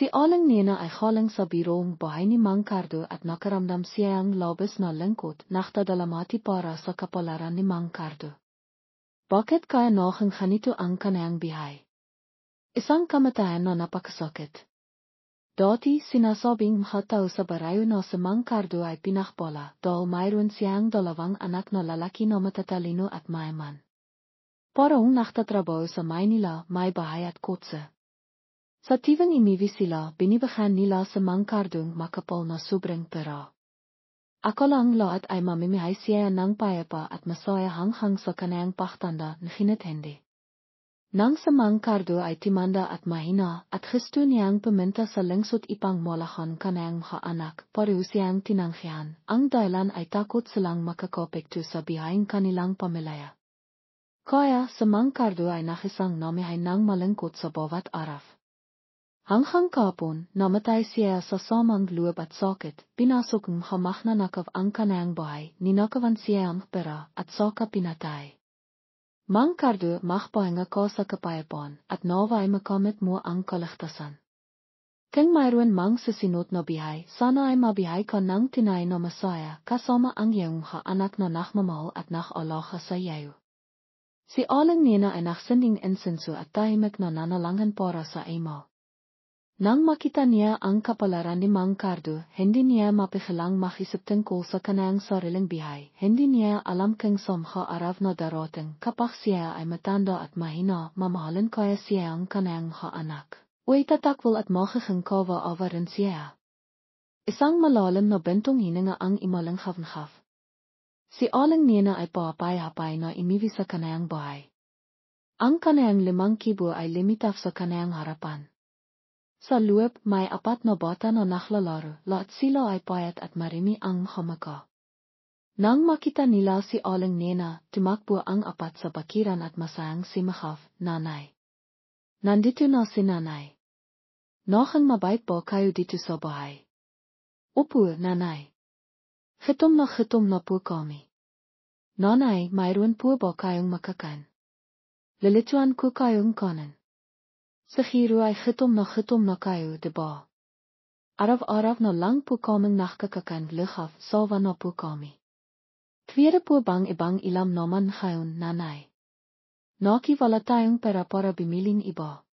Si aling nena ay galing sa birong bahay ni Mang Cardo at nakaramdam siyang labis na lungkot nagdadalamati para sa kapalaran ni Mang Cardo. Bakit kaya naging ganito ang kanyang bihay? Isang kamatayan na napakasakit. Dati sinasabing mahataw sa barayo na si Mang Cardo ay pinakbola dahil mayroon siyang 2 anak na lalaki na matatalino at mayaman. Parang nagtatrabaho sa Maynila, may bahay at kotse. Sa tivang imiwi sila, binibigyan nila sa Mang Cardong makapal na sobrang pera. Ako lang lahat ay mamimihay siya ng payapa at masaya hanggang sa kanyang paktanda na hinatindi. Nang sa Mang Cardo ay timanda at mahina at gusto niyang pumunta sa lungsod ipang molahan kanyang mga anak, pareho siyang tinanggihan. Ang dahilan ay takot silang makakapekto sa bihayang kanilang pamilya. Kaya sa Mang Cardo ay nakisang namihay ng malungkot sa bawat araw. Hanggang kapon, namatay siya sa samang loob at sakit, pinasok ng hamak na nakaw ang kanyang bahay, ninakawan siya ang pera at saka pinatay. Mang Cardo magpahinga ka sa kapayapaan at nawa ay makamit mo ang kaligtasan. Kung mayroon mang susunod na bihay, sana ay mabihay ka ng tinay na masaya kasama ang iyong mga anak na nakmamahal at nakalaga sa iyo. Si aling nena ay nagsending insenso at tahimik na nanalangin para sa imo. Nang makita niya ang kapalaran ni Mang Cardo, hindi niya mapigilang makisip tungkol sa kanyang sariling bihay. Hindi niya alam kung sa mga araw na darating kapag siya ay matanda at mahina, mamahalin kaya siya ang kanyang mga anak. O itatakwil at magiging kawa-awa siya. Isang malalim na bentong hininga ang imalang havenhaf. Si aling nena ay paapay-hapay na imiwi sa kanyang bahay. Ang kanyang 5,000 ay limitaf sa kanyang harapan. Sa loob, may 4 na bata na naklalaro, lahat sila ay payat at marimi ang hamaka. Nang makita nila si aling nena, tumakbo ang 4 sa bakiran at masayang simahaf, nanay. Nandito na si nanay. Nakang mabait ba kayo dito sa bahay? Opo, nanay. Gutom na po kami. Nanay, mayroon po ba kayong makakain? Lilituan ko kayong kanin. Siguro ay gutom na kayo, diba? Araw-araw na lang po kaming nakakakan lughaf, sawa na po kami. Tweede po bang ibang ilam naman ngayon, nanay? Nakiwala tayong pera para bimiling iba.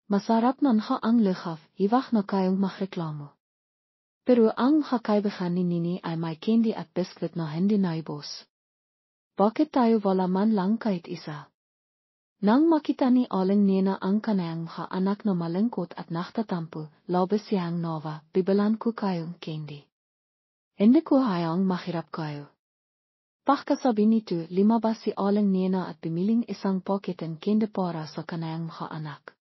Masarap na nga ang lughaf, hiwag na kayong magreklamo. Pero ang kaibigan ni Nini ay may candy at biskwit na hindi naibos. Bakit tayo wala man lang kahit isa? Nang makita ni aling nena ang kanyang mga anak na malungkot at nagtatampo, labis siyang nawa, bibilan ko kayong candy. Hindi ko hayang mahirap kayo. Pagkasabi nito, lumabas si aling nena at bimiling isang paketeng candy para sa kanyang mga anak.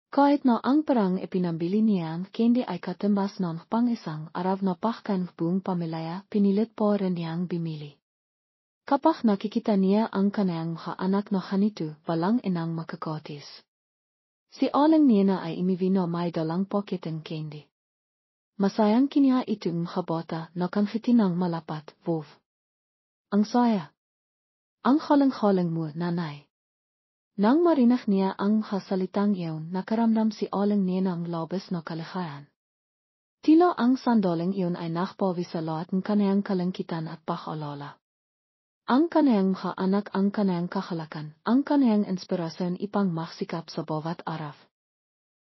Kahit na ang perang ipinambili niyang candy ay katumbas ng pang-isang araw na pagkan buong pamilya, pinilit pa rin niyang bimili. Kapag nakikita niya ang kanyang mga anak na ganito, walang inang makakatis. Si aling nena ay imiwi na may dalang paketeng candy. Masayang kiniya itong mga bata na kanghiti ng malapat, Wolf. Ang saya. Ang halang-halang mo, nanay. Nang marinig niya ang mga salitang iyon, nakaramdam si aling nena ang labis na kaligayahan. Tila ang sandaling iyon ay nakpawi sa lahat ng kanyang kalangkitan at pag-alala. Ang kanyang mga anak ang kanyang kakalakan, ang kanyang inspirasyon ipang magsikap sa bawat araw.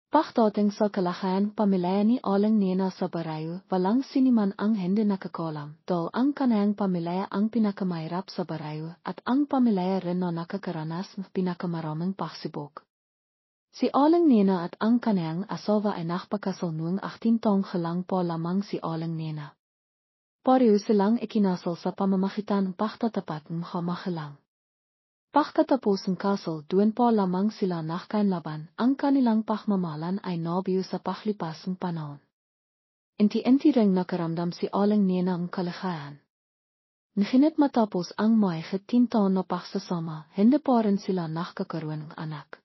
Pagdating sa kalagayan pamilya ni aling nena sa barayo, walang siniman ang hindi nakakalam, dahil ang kanyang pamilya ang pinakamahirap sa barayo at ang pamilya rin na nakakaranas ng pinakamaraming pagsubok. Si aling nena at ang kanyang asawa ay nakapakasal noong 18 taong lang pa lamang si aling nena. Pareho silang ikinasal sa pamamagitan ng pagtatapat ng mga magulang. Pagkatapos ng kasal, doon pa lamang sila nagkainlaban, ang kanilang pagmamahalan ay nabiyo sa paglipas ng panahon. Inti-inti ring nakaramdam si aling nena ang kaligayahan. Ngunit matapos ang mahigit 10 taon na pagsasama, hindi pa rin sila nakakaroon ng anak.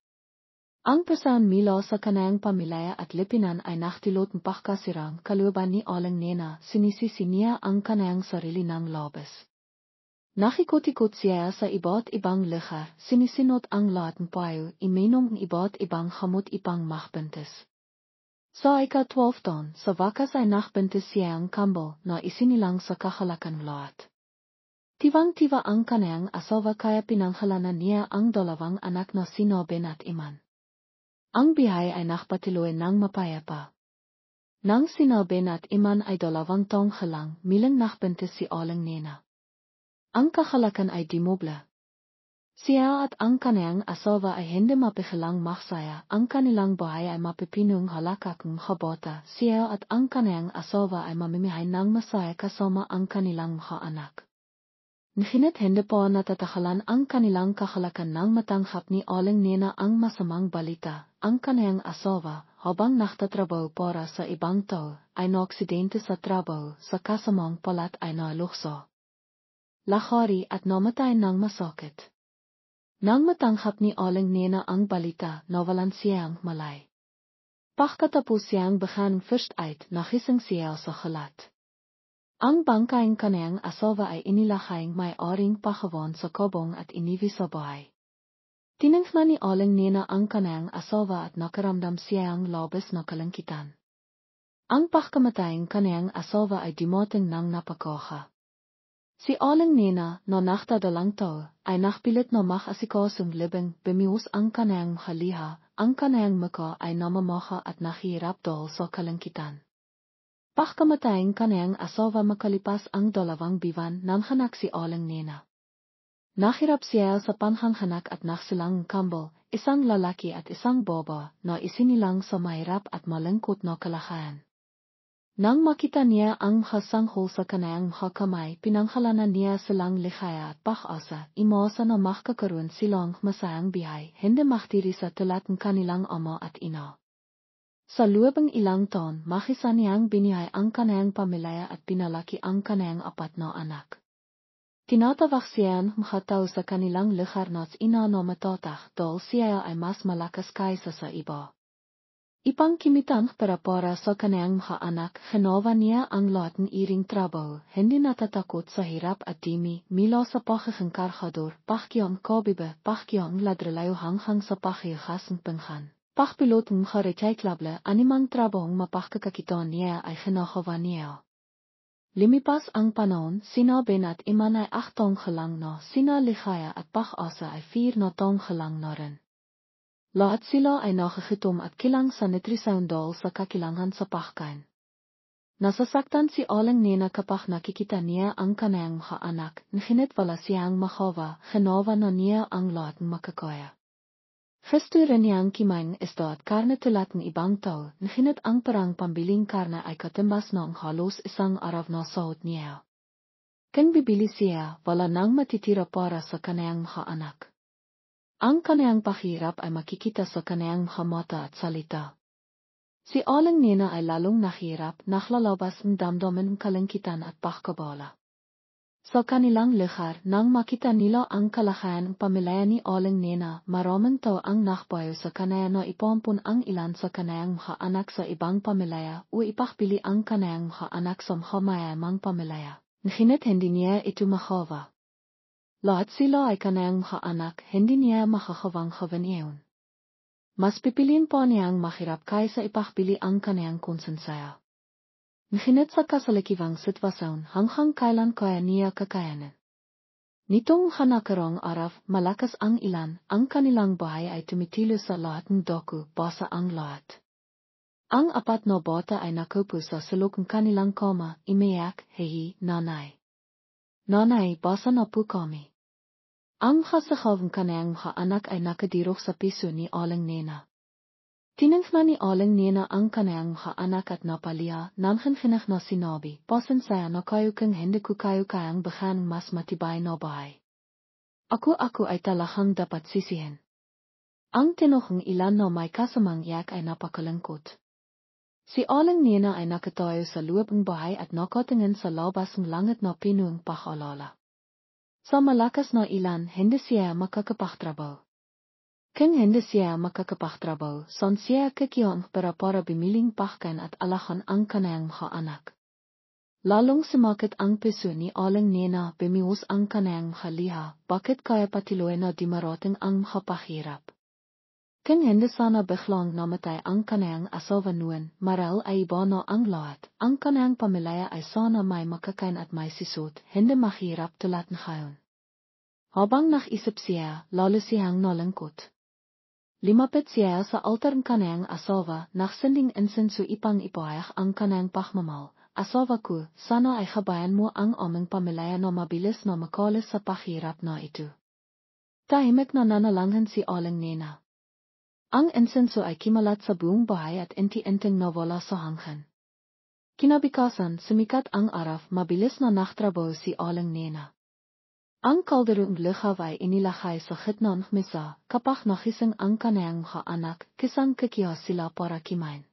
Ang pasan mila sa kanyang pamilya at lipinan ay naktilot ng pagkasirang kalooban ni aling nena, sinisisi niya ang kanyang sarili ng labis. Nakikot-ikot siya sa iba't ibang lugar, sinisinot ang lahat ng payo, iminom ng iba't ibang hamot ipang magbentes. Sa ika 12 ton, sa wakas ay nagbinte siya ang kambal na isinilang sa kahalakan lahat. Tiwang-tiwa ang kanyang asawa kaya pinanghalanan niya ang dalawang anak na sina Ben at Iman. Ang bihay ay nakpatiloy ng mapayapa. Nang sina Ben at Iman ay 2 taong halang, milang nagbinte si Aling Nena. Ang kahalakan ay dimobla. Siya at ang kanyang asawa ay hindi mapihilang maksaya, ang kanilang buhay ay mapipinong halakakang habota, siya at ang kanyang asawa ay mamimihay ng masaya kasama ang kanilang mga anak. Ngunit hindi po natatakalan ang kanilang kahalakan nang matanghap ni Aling Nena ang masamang balita, ang kanyang asawa, habang naktatrabaho para sa ibang tao, ay naaksidente sa trabaho, sa kasamang palat ay nalukso. Lahari at namatay ng masakit. Nang matanghap ni Aling Nena ang balita, nawalan siyang malay. Pagkatapos siyang begin first uit, nagising siya sa gelat. Ang bangkayang kanyang asawa ay inilahayang may-aring pagawaan sa kabong at iniwi sa bahay. Tinangnan ni Aling Nena ang kanyang asawa at nakaramdam siyang labis na kalangkitan. Ang pagkamatayang kanyang asawa ay dumating ng napakaha. Si Aling Nena, na nakdadalang tao, ay nakpilit na makasikasong libing, bimius ang kanyang haliha, ang kanyang muka ay namamaha at nahihirap dahil sa kalangkitan. Pagkamatayang kanyang asawa makalipas ang 2 buwan nang hanak si Aling Nena. Nahirap siya sa panghanghanak at nagsilang kambal, isang lalaki at isang baba, na isinilang sa mahirap at malungkot na kalagayan. Nang makita niya ang hasanghol sa kanyang kamay, pinanghalanan niya silang ligaya at pag-asa, imasa na makakaroon silang masayang bihay, hindi maktiri sa tulad ng kanilang ama at ina. Sa loob ng ilang taon, makisa niyang binihay ang kanyang pamilya at pinalaki ang kanyang 4 na anak. Tinatawag siya mga tao sa kanilang lugar na ina na matatag dahil siya ay mas malakas kaysa sa iba. Ipangkimitan para sa kanyang mga anak, ginawa niya ang lahat ng iring trabaho, hindi natatakot sa hirap at dimi, mila sa pagiging kargador, pagyang kabibe, pagyang ladralayo hanggang sa pagyahas ng panghan. Pagpilot ng mga recyclable, animang trabahong mapagkakakitaan niya ay ginagawa niya. Limipas ang panahon, sina Ben at Iman ay 8 taong halang na, sina Ligaya at Pag-asa ay 4 na taong halang na rin. Lahat sila ay nakakitom at kilang sa nutrisyon dahil sa kakilangan sa pagkain. Nasasaktan si Aling Nena kapag nakikita niya ang kanyang mga anak, ngunit wala siyang makawa, ginawa na niya ang lahat ng makakaya. Gusto rin niyang kimain isda at karne tulad ng ibang tao, ngunit ang parang pambiling karne ay katimbas na ang halos isang araw na sahod niya. Kung bibili siya, wala nang matitira para sa kanyang mga anak. Ang kanyang pahirap ay makikita sa kanyang mga mata at salita. Si Aling Nena ay lalong nahirap, naklalabas ng damdamin ng kalangkitan at pagkabala. Sa kanilang lugar, nang makita nila ang kalagayan ng pamilya ni Aling Nena, maraming tao ang nakbayo sa kanya na ipampun ang ilan sa kanyang mga anak sa ibang pamilya o ipakbili ang kanyang mga anak sa mga mayamang pamilya. Ngunit hindi niya ito makawa. Lahat sila ay kanyang mga anak, hindi niya makakawang iyon. Mas pipiliin pa niyang mahirap kaysa ipakbili ang kanyang konsensaya. Ngunit sa kasalikiwang sitwasyon, hanggang kailan kaya niya kakayanin. Nitong hanakarang araw, malakas ang ilan, ang kanilang bahay ay tumitilo sa lahat ng dako, basa ang lahat. Ang 4 na bata ay nakupo sa sulok ng kanilang kama, imiyak, hehi, nanay. Nanay, basa na po kami. Ang kasakawang kanyang mga anak ay nakadirok sa piso ni Aling Nena. Tinangnan ni Aling Nena ang kanyang mga anak at napaliya, nanghinhinag na sinabi, pasensya na kayo kung hindi ko kayo kayang bahan mas matibay na bahay. Ako ay talagang dapat sisihin. Ang tinuhong ilan na may kasamang iyak ay napakalungkot. Si Aling Nena ay nakatayo sa loob ng bahay at nakatingin sa labas ng langit na pinuong pag-alala. Sa malakas na ilan, hindi siya makakapagtrabaho. Kung hindi siya makakapagtrabaho, son siya kakiyang para bimiling pagkain at alahan ang kanyang mga anak. Lalong sumakit ang piso ni Aling Nena, bimius ang kanyang mga liha, bakit kaya patiloy na dimarating ang mga pahirap. King hende sana beglang namatay ang kanayang asawa nuan, maral ay iba na ang lahat, ang kanayang pamilya ay sana may makakain at may sisot, hindi mahirap tulat na ngayon. Habang nakisip siya, lalo siyang nalangkot. Limapit siya sa altar ng kanayang asawa, nagsending insenso ipang ipahayag ang kanayang pagmamahal. Asawa ko, sana ay kabayan mo ang aming pamilya na mabilis na makalis sa pahirap na ito. Tahimik na nanalangin si Aling Nena. Ang insenso ay kimalat sa buong bahay at inti-inting nawala sa hangin. Kinabukasan, sumikat ang araw, mabilis na naktrabaho si Aling Nena. Ang kalderong lichaw ay inilagay sa gitna ng mesa, kapag nagising ang kanayang mga anak, kisang kikiya sila para kimain.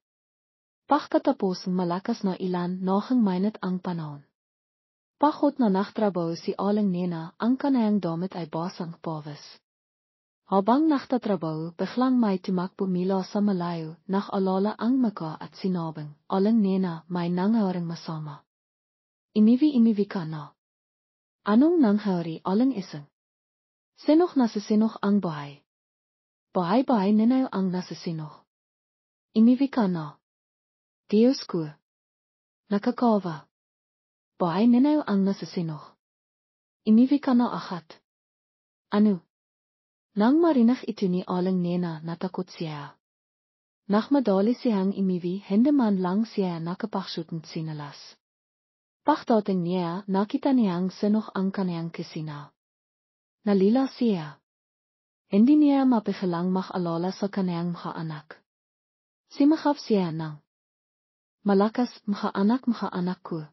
Pagkatapos malakas na ilan, naging mainit ang panahon. Pagod na naktrabaho si Aling Nena, ang kanayang damit ay basang pawis. Habang naktatrabaho, biglang may tumakbo mula sa malayo, nakalala ang mukha at sinabing, Aling Nena, may nangyaring masama. Imiwi ka na. Anong nangyari, Aling Isang? Sinok na sisinok ang bahay. Bahay ninayo ang nasisinok. Imiwi ka na. Diyos ko. Nakakawa. Bahay ninayo ang nasisinok. Imiwi ka na agad. Ano? Nang marinig ito ni Aling Nena, natakot siya. Nagmadali siyang imiwi, hindi man lang siya nakapagsutong sinalas. Pagdating niya, nakita niyang sinok ang kaniyang kusina. Nalila siya. Hindi niya mapigilang mag-alala sa kaniyang mga anak. Simahap siya ng malakas, mga anak ko.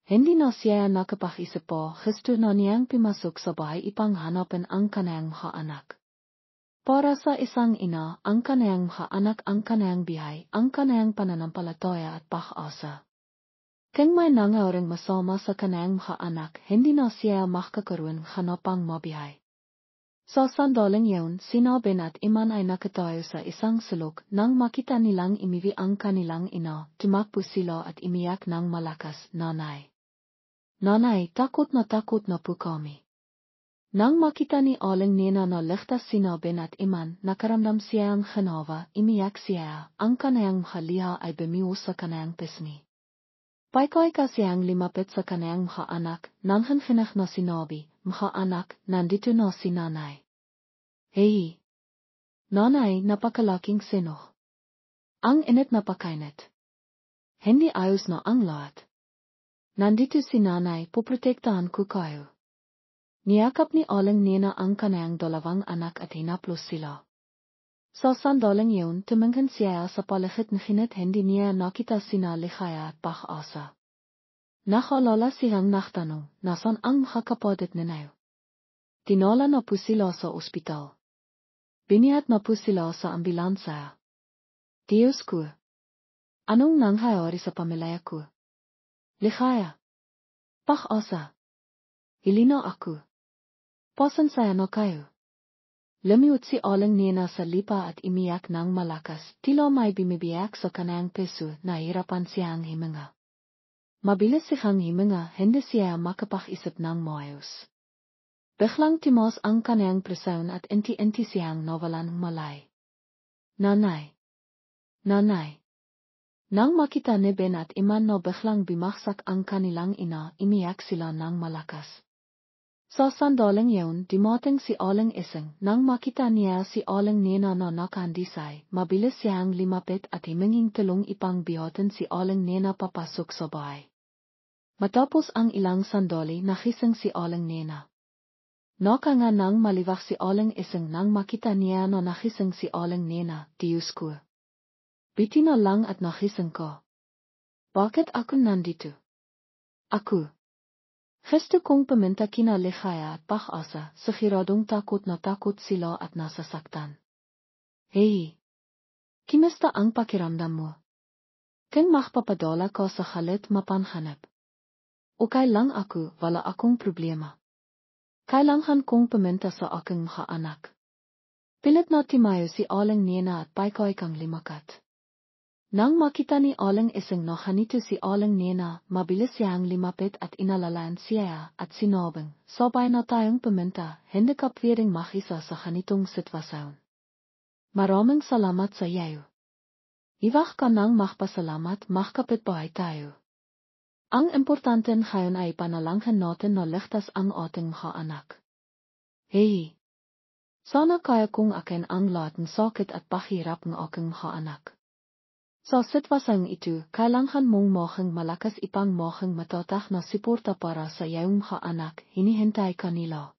Hindi na siya nakapag-isip pa, gusto na niyang pumasok sa bahay ipang hanapin ang kaniyang mga anak. Para sa isang ina, ang kaniyang mga anak ang kaniyang bihay, ang kaniyang pananampalataya at pag-asa. Kung may nangyaring masama sa kaniyang mga anak, hindi na siya makakaroon hanapang mabihay. Sa sandaling yun, sinabi at iman ay nakatayo sa isang sulok, nang makita nilang imiwi ang kanilang ina, tumakbo sila at imiyak ng malakas, Nanay. Nanay, takot na po kami. Nang makita ni Aling Nena na ligtas sinabi at iman, nakaramdam siya ang ginawa, imiyak siya, ang kanayang mga liha ay bumiho sa kanayang pisngi. Paikay ka siyang limapit sa kanayang mga anak, nang hinhinak na sinabi, mga anak, nandito na si Nanay. Hey! Nanay, napakalaking sinok. Ang init na pakainit. Hindi ayos na ang lahat. Nandito si Nanay, poprotektahan ko kayo. Niyakap ni Aling Nena ang kanayang dalawang anak at hinaplos sila. Sa sandaling yun, tumingin siya sa paligid ngunit hindi niya nakita sina ligaya at pag-asa. Nakaalala siyang nagtanong, nasan ang mga kapatid ninayo? Tinala na po sila sa ospital. Binihat na po sila sa ambulansa. Diyos ko. Anong nangyayari sa pamilya ko? Ligaya. Pag-asa. Hilina ako. Pasensya na kayo. Lumiot si Aling Nena sa lipa at imiyak ng malakas, tila may bimibiyak sa kanayang peso, nahirapan siyang himinga. Mabilis siyang himinga, hindi siya makapag-isip ng maayos. Biglang timos ang kanayang presyon at inti-inti siyang nawalan ng malay. Nanay. Nanay. Nang makita ni Ben at iman na biglang bimaksak ang kanilang ina, imiyak sila ng malakas. Sa sandaling yun, dumating si Aling Isang, nang makita niya si Aling Nena na nakandisay, mabilis siyang limapit at himinging tulong ipang bihotin si Aling Nena papasok sa bahay. Matapos ang ilang sandali, nagising si Aling Nena. Nakanga nang malivak si Aling Isang nang makita niya na nagising si Aling Nena, Diyos ko. Biti na lang at nagising ko. Bakit ako nandito? Ako. Gusto kong paminta kina ligaya at pag-asa, sigiradong takot sila at nasasaktan. Hey! Kimusta ang pakiramdam mo? Kung magpapadala ka sa halit mapanhanap. Okay lang ako, wala akong problema. Kailangan kong paminta sa aking mga anak. Pilit na timayo si Aling Nena at paikay kang limakat. Nang makita ni Aling Isang na ganito si Aling Nena, mabilis siyang limapit at inalalaan siya at sinabing, sabay na tayong paminta, hindi ka pwedeng makisa sa ganitong sitwasyon. Maraming salamat sa iyo. Iwag ka nang magpasalamat, magkapit bahay tayo. Ang importante ngayon ay panalangin natin na ligtas ang ating mga anak. Hey! Sana kaya kong akin ang lahat ng sakit at pahirap ng aking mga anak. Sa sitwasyon ito, kailangan mong maging malakas ipang maging matatag na suporta para sa iyong mga anak, hinihintay kanila.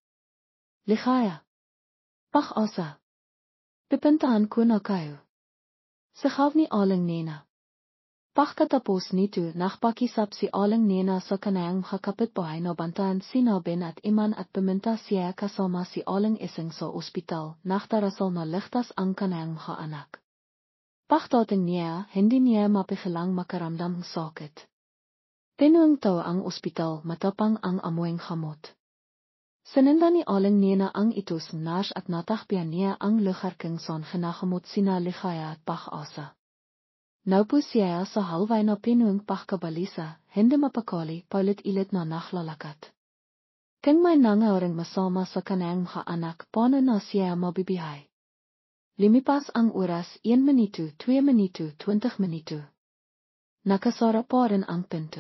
Ligaya. Pag-asa. Pipintahan ko na kayo. Sigaw ni Aling Nena. Pagkatapos nito, nakpakisap si Aling Nena sa kanayang kapitbahay na bantayan sina Ben at Iman at pumunta siya kasama si Aling Ising sa ospital, nakdarasal na ligtas ang kanayang mga anak. Pagdating niya, hindi niya mapigilang makaramdam ng sakit. Pinuwing tao ang ospital, matapang ang amoying gamot. Sininda ni Aling Nena ang itos nash at natakbihan niya ang lugarking son ginagamot sina ligaya at pag-asa. Naupo siya sa halway na pinuwing pagkabalisa, hindi mapakali, paulit-ilit na naglalakat. Kung may nangyaring masama sa kanayang mga anak, paano na siya mabibihay? Limipas ang oras, 1 minuto, 2 minuto, 20 minuto. Nakasara pa rin ang pinto.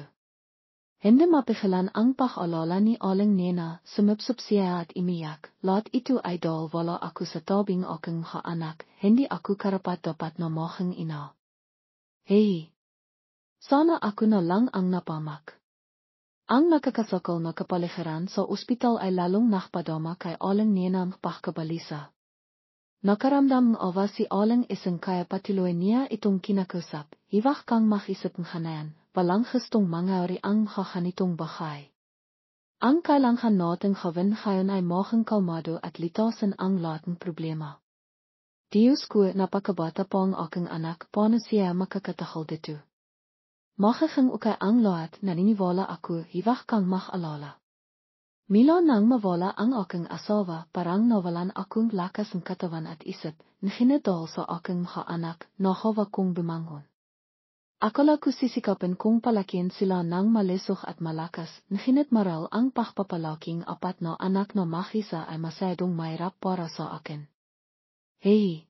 Hindi mapigilan ang pag-alala ni Aling Nena, sumipsip siya at imiyak, lahat ito ay dahil wala ako sa tabing aking mga anak, hindi ako karapat-dapat na maging ina. Hey! Sana ako na lang ang napamak. Ang nakakasakal na kapaligiran sa ospital ay lalong nakpadama kay Aling Nena ng pagkabalisa. Nakaramdam ng awa si Aling Ising kaya patuloy niya itong kinakusap, hiwag kang mag-isip ng hanayan, walang gustong mangyari ang mga ganitong bagay. Ang kailangan natin gawin ngayon ay maging kalmado at litasin ang lahat ng problema. Diyos ko, napakabata pa ang aking anak, paano siya makakatahol dito? Magiging okay ang lahat, naniniwala ako, hiwag kang mag-alala. Mila nang mawala ang aking asawa, parang nawalan akong lakas ng katawan at isip, nahinidal sa aking mga anak, nahawa kong bumangon. Akala ko sisikapin kong palakin sila ng malisok at malakas, nahinit maral ang pagpapalaking apat na anak na makisa ay masyadong mahirap para sa akin. Hey!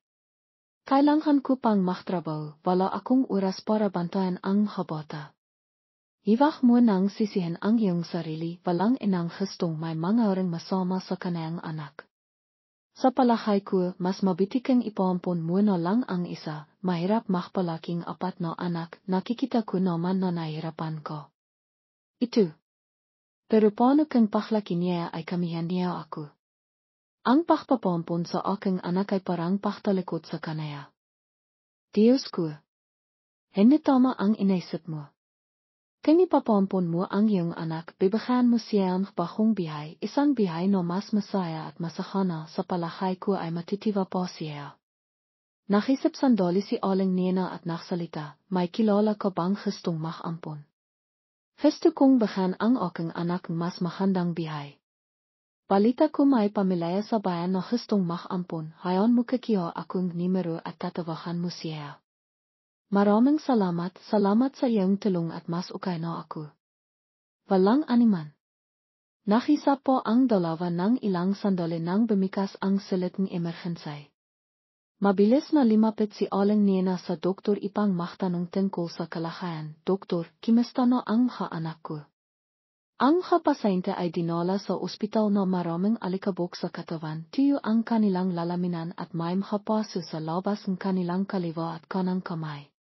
Kailangan ko pang magtrabaho, wala akong oras para bantayan ang mga bata. Hiwag mo nang sisihin ang iyong sarili, walang inang gustong may mangyaring masama sa kanayang anak. Sa palagay ko, mas mabuti kang ipampun mo na lang ang isa, mahirap magpalaking apat na anak, nakikita ko naman na nahihirapan ko. Ito. Pero paano kang paglaki niya ay kamihan niya ako? Ang pagpapampun sa aking anak ay parang pagtalikod sa kanaya. Diyos ko. Hindi tama ang inaisip mo. Kung ipapampun mo ang iyong anak, bibigyan mo siya ng bagong bihay, isang bihay na mas masaya at masahana, sa palagay ko ay matitiwa pa siya. Nakisip sandali si Aling Nena at nagsalita, may kilala ka bang gustong mag-ampon? Gusto kong bigyan ang aking anak ng mas magandang bihay. Balita ko may pamilya sa bayan na gustong mag-ampon, hayan mo kakiha akong numero at tatawagan mo siya. Maraming salamat sa iyong tulong at mas okay na ako. Walang animan. Nakisa po ang dalawa ng ilang sandali nang bumikas ang silid ng emerhensay. Mabilis na limapit si Aling Nena sa doktor ipang magtanong tungkol sa kalagayan. Doktor, kumusta na ang mga anak ko? Ang mga pasyente ay dinala sa ospital na maraming alikabok sa katawan, tuyo ang kanilang lalaminan at may mga paso sa labas ng kanilang kaliwa at kanang kamay.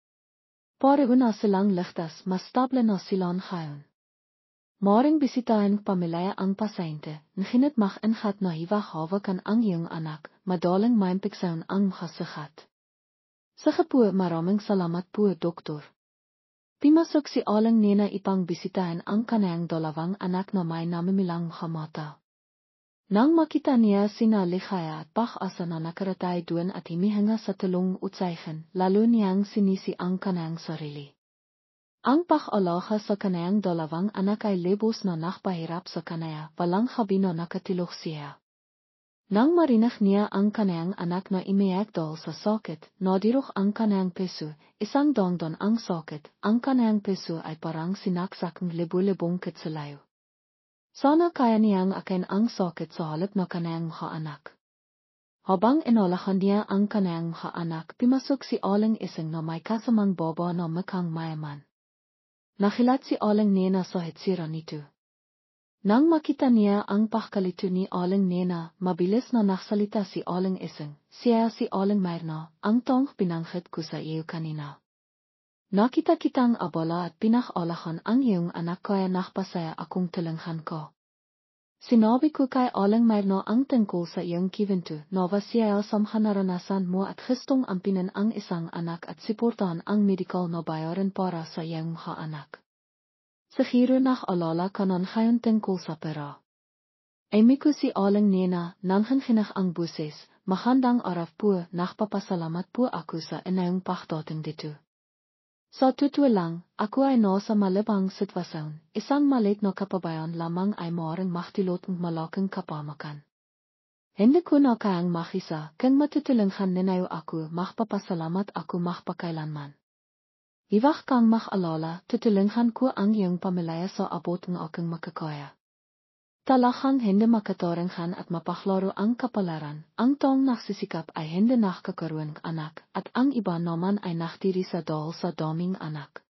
Pareho na silang ligtas, mas stable na silang ngayon. Maring bisitahin pamilya ang pasyente, nahinit mag-ingat na hiwag hawakan ang iyong anak, madaling maimpiksayon ang mga sigat. Sige po, maraming salamat po, doktor. Pimasok si Aling Nena ipang bisitahin ang kanayang dalawang anak na may namimilang mga mata. Nang makita niya sina ligaya at pag-asa na nakaratay doon at himihinga sa tulong utsayhin, lalo niyang sinisi ang kanayang sarili. Ang pag-alaga sa kanayang dalawang anak ay libos na nakpahirap sa kanaya, walang habi na nakatilok siya. Nang marinig niya ang kanayang anak na imiyak dahil sa sakit, nadirok ang kanayang puso, isang dangdan ang sakit, ang kanayang puso ay parang sinaksak ng libu-libong kitsalayo. Sana kaya niyang akin ang sakit sa halip na kanayang mga anak. Habang inolahan niya ang kanayang mga anak, pimasok si Aling Isang na may kasamang baba na mukhang mayaman. Nakilat si Aling Nena sa hitsira nito. Nang makita niya ang pagkalito ni Aling Nena, mabilis na naksalita si Aling Isang, siya si Aling Myrna, ang tong pinanghit ko sa iyo kanina. Nakita kitang abala at pinakalahan ang iyong anak kaya nakpasaya akong tulunghan ko. Sinabi ko kay Aling Myrna ang tungkol sa iyong kiwento, nova siya sa naranasan mo at gustong ampinan ang isang anak at suportahan ang medical na bayaran para sa iyong mga anak. Siguro alala kanon ngayon tungkol sa pera. Amy ko si Aling Nena, nanghanginag ang buses, magandang araw po, nagpapasalamat po ako sa inyong pagdating dito. Sa totoo lang, ako ay nasa malabang sitwasyon, isang maliit na kapabayan lamang ay maaaring makdulot ng malaking kapamakan. Hindi ko na kayang makisa, kung matutulungan ninyo ako, magpapasalamat ako magpakailanman. Iwag kang mag-alala, tutulungan ko ang iyong pamilya sa abot ng aking makakaya. Talagang hindi makatarangan at mapaklaro ang kapalaran, ang tong nagsisikap ay hindi nakakaroon ng anak, at ang iba naman ay nakatiri sa dahil sa daming anak.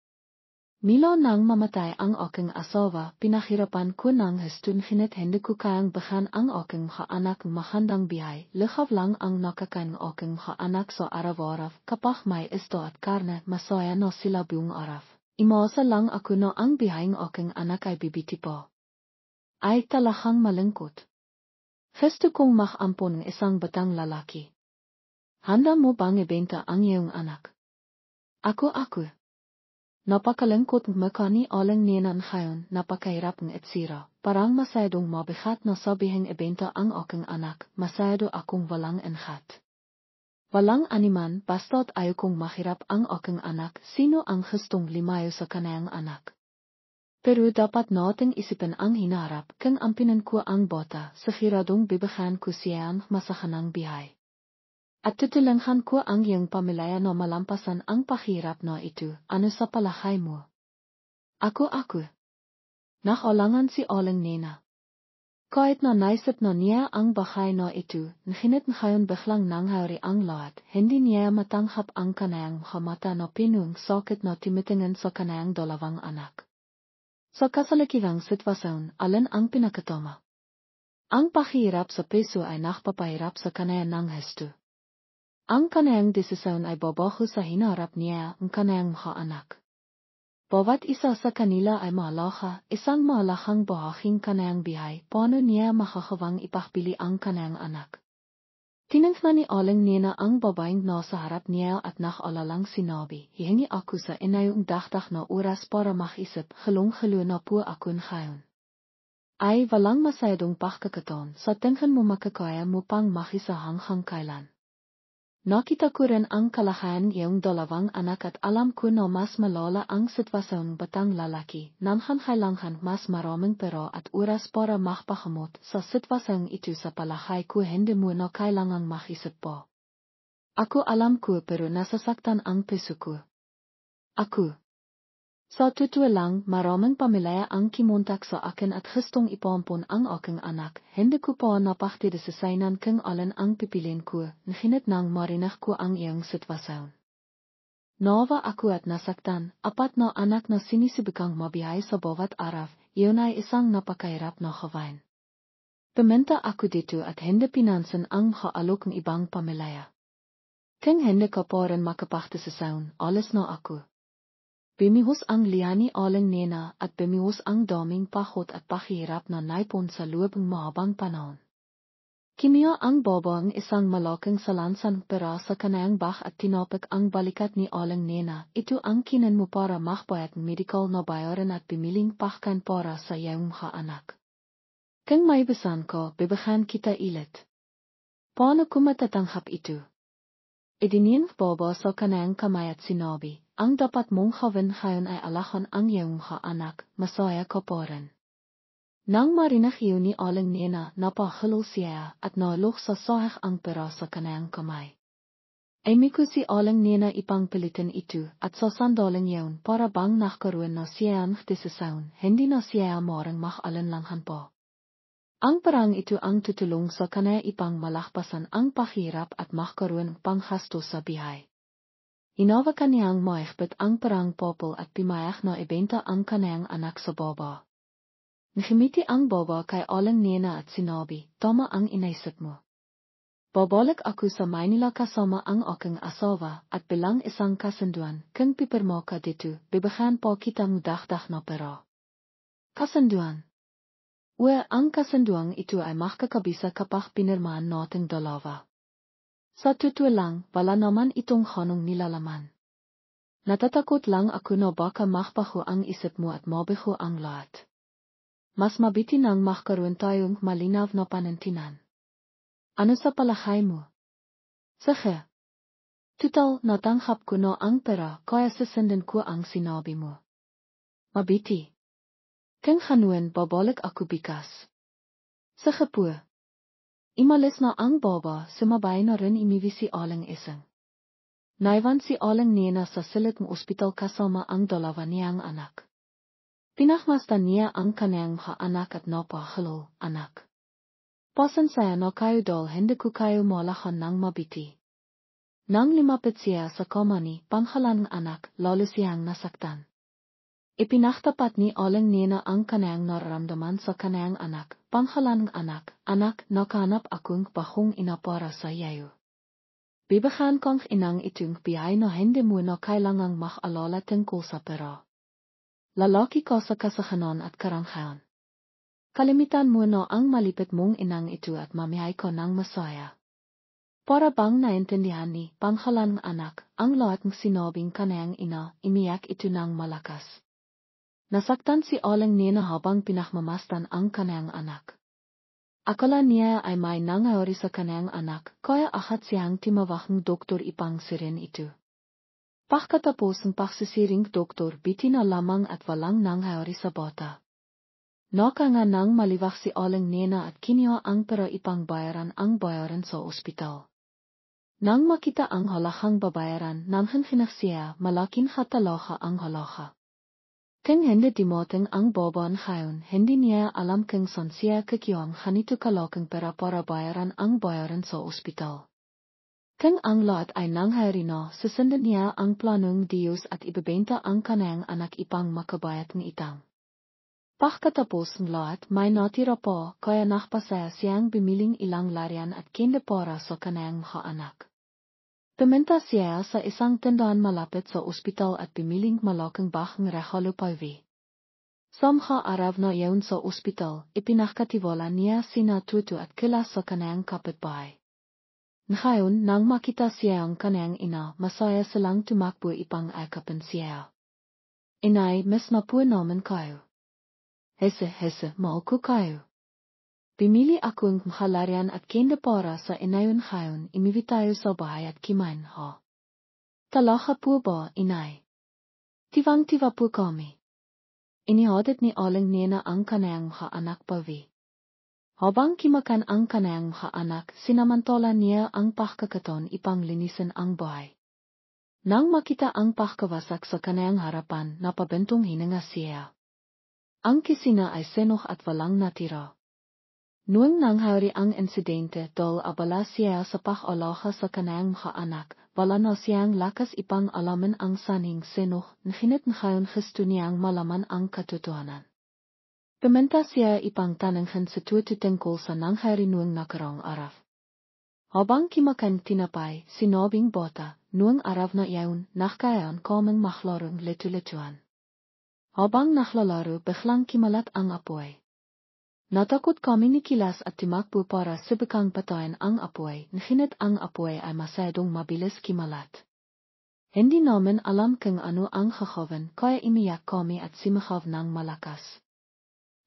Milo nang mamatay ang aking asawa, pinahirapan ko ng hustun hinit hindi ko kayang bahan ang aking mga anak ng magandang bihay, luhaw lang ang nakakain ng aking mga anak sa araw-araw, kapag may isto at karne, masaya na sila buong araw. Imasa lang ako na ang bihay ng aking anak ay bibiti po. Ay talagang malungkot. Gusto kong makampon ng isang batang lalaki. Handa mo bang ibenta ang iyong anak? Ako. Napakalungkot ng mukha ni Aling Nena ngayon, napakahirap ng itsira. Parang masyadong mabigat na sabihin ibenta ang aking anak, masyado akong walang ingat. Walang animan, basta't ayaw kong mahirap ang aking anak, sino ang gustong limayo sa kanayang anak? Pero dapat nating isipin ang hinaharap, kung ampinan ko ang bata, siguradong bibigyan ko siya ang masakanang bihay. At tutulungan ko ang iyong pamilya na malampasan ang pahirap na ito, ano sa palagay mo? Ako. Nakalangan si Aling Nena. Kahit na naisip na niya ang bahay na ito, nginit ngayon biglang nangyari ang lahat, hindi niya matanghap ang kanayang mata na pinung sakit na tumitingin sa kanayang dalawang anak. Sa kasalukivang sitwasyon, alin ang pinakatama? Ang pahirap sa peso ay nakpapahirap sa kanayang ng husto. Ang kanayang desisyon ay babaho sa hinarap niya ang kanayang mga anak. Bawat isa sa kanila ay mahalaga, isang mahalagang bahaging kanayang bihay, paano niya makakawang ipakbili ang kanayang anak. Tinangnan ni Aling Nena ang babaeng nasa harap niya at nakalalang sinabi, hihingi ako sa inayong dagdag na oras para makisip, halong-halo na po ako ngayon. Ay walang masyadong pagkakataon, sa tingin mo makakaya mo pang makisa hanggang kailan. Nakita ko rin ang kalagayan iyong dalawang anak at alam ko na mas malala ang sitwasyon batang lalaki, nangangailangan mas maraming pera at oras para makpakamot sa sitwasyong ito sa palagay ko hindi mo na kailangang makisip po. Ako alam ko pero nasasaktan ang puso ko. Ako. Sa totoo lang, maraming pamilya ang kimontak sa akin at gustong ipampon ang aking anak, hindi ko pa napagdidesisyonan kung alin ang pipiliin ko, ngunit nang marinig ko ang iyong sitwasyon. Nawa ako at nasaktan, apat na anak na sinisibukang mabihay sa bawat araw, iyon ay isang napakahirap na gawain. Pumunta ako dito at hindi pinansin ang haalok ng ibang pamilya. Kung hindi ka pa rin makapagdesisyon, alis na ako. Bimihos ang liyani Aling Nena at bimihos ang daming pahot at pahirap na naipon sa loob ng mahabang panahon. Kimiya ang babang isang malaking salansan pera sa kanayang bah at tinapik ang balikat ni Aling Nena, ito ang kinin mo para makbayad ng medical na bayaran at bimiling pahkan para sa iyong mga anak. Kung may bisan ko, bibigyan kita ilit. Paano ko matatanghap ito? Idinin baba sa kanayang kamay at sinabi, ang dapat mong gawin ngayon ay alakan ang iyong mga anak, masaya ka pa rin. Nang marinig iyon ni Aling Nena, napahilo siya at nalok sa sahig ang pera sa kanayang kamay. Amy ko si Aling Nena ipangpilitin ito at sa sandaling iyon para bang nakaroon na siya ang desisyon, hindi na siya maring makalinlangan pa. Ang perang itu ang tutulong sa kanaya ipang malakpasan ang pahirap at makaroon pang gasto sa bihay. Inawa kaniyang maikbit ang perang popol at pimayak na ibenta ang kanayang anak sa baba. Nakimiti ang baba kay alang nena at sinabi, tama ang inaisip mo. Babalik ako sa Maynila kasama ang aking asawa at bilang isang kasunduan, kung pipirma ka dito, bibigyan po kita mudagdag na pera. Kasunduan. Ang kasunduan itu ay makakabisa kapag pinirmahan nating dalawa. Sa totoo lang, wala naman itong hanong nilalaman. Natatakot lang ako na baka makbago ang isip mo at mabigo ang lahat. Mas mabiti nang makaroon tayong malinaw na panintinan. Ano sa palagay mo? Sige. Total, natanggap ko na ang pera kaya susundin ko ang sinabi mo. Mabiti. Kung hanuan babalik ako bikas. Sige po. Imalis na ang baba, sumabay na rin imiwi si Aling Isang. Naiwan si Aling Nena sa silid ng ospital kasama ang dalawa niyang anak. Pinakmasdan niya ang kaniyang mga anak at napahalo, anak. Pasan saya na kayo dol hindi ko kayo malahan ng mabiti. Nang limapit siya sa kamani, panghalang anak, lalo siyang nasaktan. Ipinaktapat ni Aling Nena ang kanayang nararamdaman sa kanayang anak, panghalang anak, nakahanap akong bahong ina para sa yayo. Bibigyan kong inang itong biyay na hindi mo na kailangang makalala tungkol sa pera. Lalaki ka sa kasahanan at karanghayan. Kalimitan mo na ang malipit mong inang ito at mamihay ko ng masaya. Para bang naintindihan ni panghalang anak, ang lahat ng sinabing kanayang ina, imiyak ito ng malakas. Nasaktan si Aling Nena habang pinakmamasdan ang kanayang anak. Akala niya ay may nangyari sa kanayang anak, kaya ahat siyang timawag ng doktor ipang sirin ito. Pagkatapos ng pagsisiring doktor, biti na lamang at walang nangyari sa bata. Nakanga nang maliwak si Aling Nena at kiniha ang pera ipang bayaran ang bayaran sa ospital. Nang makita ang halahang babayaran, nang hinhinak siya, malaking hatalaha ang halaha. Kung hindi dumating ang baban ngayon, hindi niya alam kung saan siya kikiyang ganito kalaking pera para bayaran ang bayaran sa ospital. Kung ang lahat ay nangyari na, susundan niya ang planong Diyos at ibebenta ang kanayang anak ipang makabayat ng itang. Pagkatapos ng lahat, may natira pa, kaya nakpasaya siyang bimiling ilang larian at kende para sa kanayang mga anak. Pumunta siya sa isang tindahan malapit sa ospital at bimiling malaking bakang regalo pawi. Sa mga araw na iyon sa ospital, ipinakatiwala niya sina Tutu at Kila sa kanayang kapitbahay. Ngayon, nang makita siya ang kanayang ina, masaya silang tumakbo ipang akapin siya. Inay, miss na po naman kayo. Hese, mahal ko kayo. Pimili akong mahalarian at kende para sa inayon ngayon, imiwi tayo sa bahay at kimain ha. Talaga po ba, inay? Tivang-tiva po kami. Inihadat ni Aling Nena ang kanayang mga anak pawi. Habang kimakan ang kanayang mga anak, sinamantala niya ang pagkakataon ipang linisin ang bahay. Nang makita ang pagkawasak sa kanayang harapan, napabentong hininga siya. Ang kisina ay senok at walang natira. Noong nangyari ang insidente, dahil abala siya sa pag-alaga sa kanayang mga anak, wala na siyang lakas ipang alaman ang saning senok, ngunit ngayon gusto niyang malaman ang katotohanan. Pumunta siya ipang tananghan sa Tutu tungkol sa nangyari noong nakaraang araw. Habang kimakan tinapay, sinabing bata, noong araw na iyon, nakayaan kaming maklarong letu-letuan. Habang naklalaro, biglang kimalat ang apoy. Natakot kami ni Kilas at tumakbo para subukang patayin ang apoy, ngunit ang apoy ay masyadong mabilis kimalat. Hindi namin alam kung ano ang gagawin, kaya imiyak kami at simahaw ng malakas.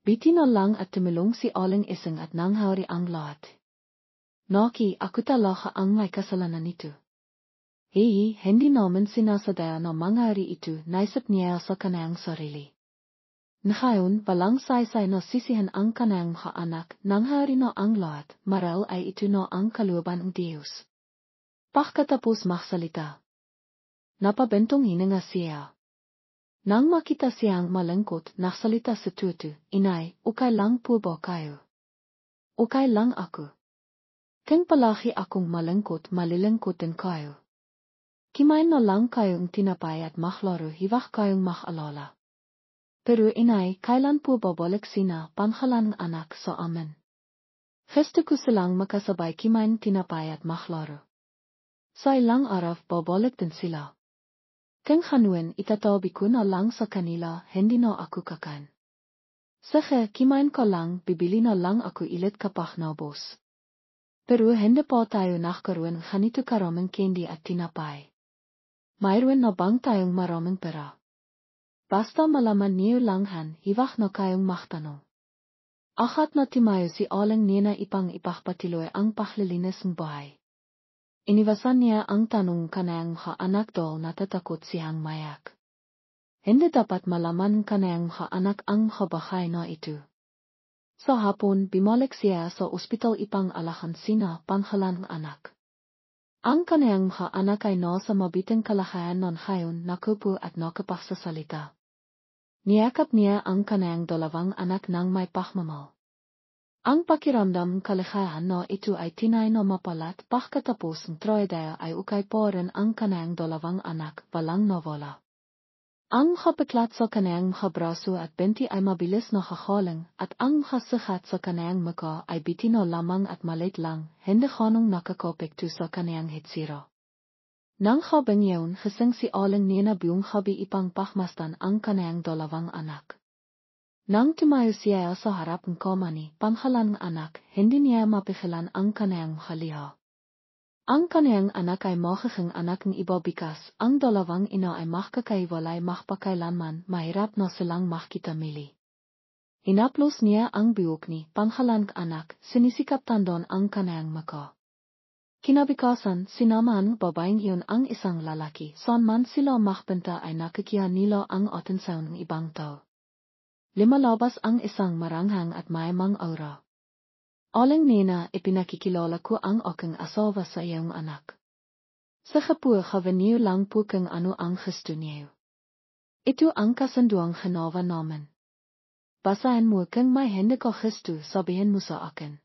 Biti na lang at tumulong si Aling Isang at nangyari ang lahat. Naki, ako talaga ang may kasalanan nito. Hindi namin sinasadya na mangyari ito, naisip niya sa kanayang sarili. Ngayon, walang saysay na sisihan ang kanayang mga anak, nangyari na ang lahat, maral ay ito na ang kalooban ng Diyos. Pagkatapos magsalita, napabentong hininga siya. Nang makita siyang malungkot, nagsalita si Tutu, inay, okay lang po ba kayo? Okay lang aku. King palagi akong malungkot malilingkot din kayo. Kimain no lang kayong tinapay at maklaro hiwag kayong makalala. Pero inay, kailan po babalik sina pangalan anak sa amin? Gusto ko silang makasabay kimain tinapay at maklaro. Sa ilang araw babalik din sila. Kung hanuin itatabi ko na lang sa kanila, hindi na ako kakan. Sige, kimain ko lang, bibili na lang ako ilit kapag naubos. Pero hindi pa tayo nakaroon ganito karaming candy at tinapay. Mayroon na bang tayong maraming pera? Basta malaman niyo langhan, hiwag na kayong magtanong. Akat na timayo si aling nena ipang ipakpatiloy ang paglilinis ng bahay. Iniwasan niya ang tanong kanayang mga anak dahil natatakot siyang mayak. Hindi dapat malaman kanayang mga anak ang mga bahay na ito. Sa hapon, bumalik siya sa ospital ipang alakan sina pangalan ng anak. Ang kanayang mga anak ay nasa mabitang kalagayan ng ngayon nakupo at nakapagsasalita. Niyakap niya ang kanayang dalawang anak ng may pagmamahal. Ang pakiramdam kalagayan na ito ay tinay na mapalat pagkatapos ng traydaya ay ukay po rin ang kanayang dalawang anak walang nawala. Ang kapiklat sa kanayang mga braso at binti ay mabilis na kakaling at ang kasikat sa kanayang muka ay bitino lamang at malit lang, hindi kanong nakakopekto sa kanayang hitsira. Nang habang yun, kasing si aling nina buong habi ipang pakmastan ang kanayang dalawang anak. Nang tumayo siya sa harap ng komani, pangalan ng anak, hindi niya mapigilan ang kanayang haliha. Ang kanayang anak ay makiking anak ng iba bikas, ang dalawang ina ay makakaiwalay makpakailanman, mahirap na silang makita mili. Inaplos niya ang buhok ni, pangalan ng anak, sinisikap tandon ang kanayang maka. Kinabikasan, sinaman babaeng iyon ang isang lalaki, saan man sila makbenta ay nakikihan nila ang atensyon ng ibang tao. Lumalabas ang isang maranghang at mayamang aura. Aling nena, ipinakikilala ko ang aking asawa sa iyong anak. Sa kapur niyo lang po kung ano ang gusto niyo. Ito ang kasunduang ginawa namin. Basahin mo kung may hindi ka gusto, sabihin mo sa akin.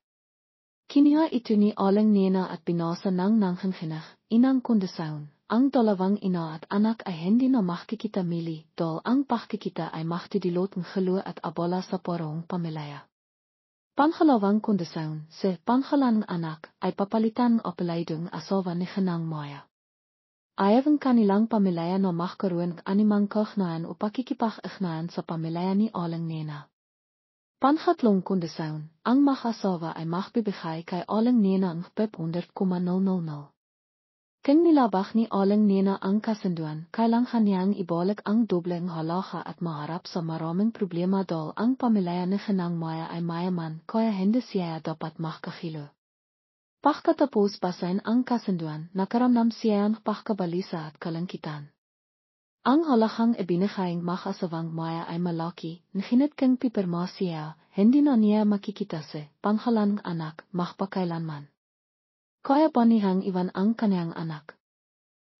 Kiniha ito ni aling nena at binasa ng nanghinginag, inang kondisyon. Ang dalawang ina at anak ay hindi na makikita mili, dahil ang pakikita ay maktidilot ng gelo at abala sa parang pamilya. Pangalawang kondisyon, si pangalan ng anak, ay papalitan ng opleiding asawa ni Ginang Maya. Ayaw ang kanilang pamilya na magkaroon ng animang kaugnayan o pakikipag-ugnayan sa pamilya ni aling nena. Pangatlong kondisyon, ang mag-asawa ay magbibigay kay aling nena ng 500,000. Kung nilabak ni aling nena ang kasunduan, kailangan niyang ibalik ang dobleng halaga at maharap sa maraming problema dahil ang pamilya ni Ginang Maya ay mayaman, kaya hindi siya dapat makakahilo. Pagkatapos basahin ang kasunduan, nakaramdam siya ng pagkabalisa at kalangkitan. Ang halagang ibinigay ng mag-asawang Maya ay malaki, ngunit kung pipirma siya, hindi na niya makikita si pangalan ng anak magpakailanman. Kaya ba niyang iwan ang kanyang anak?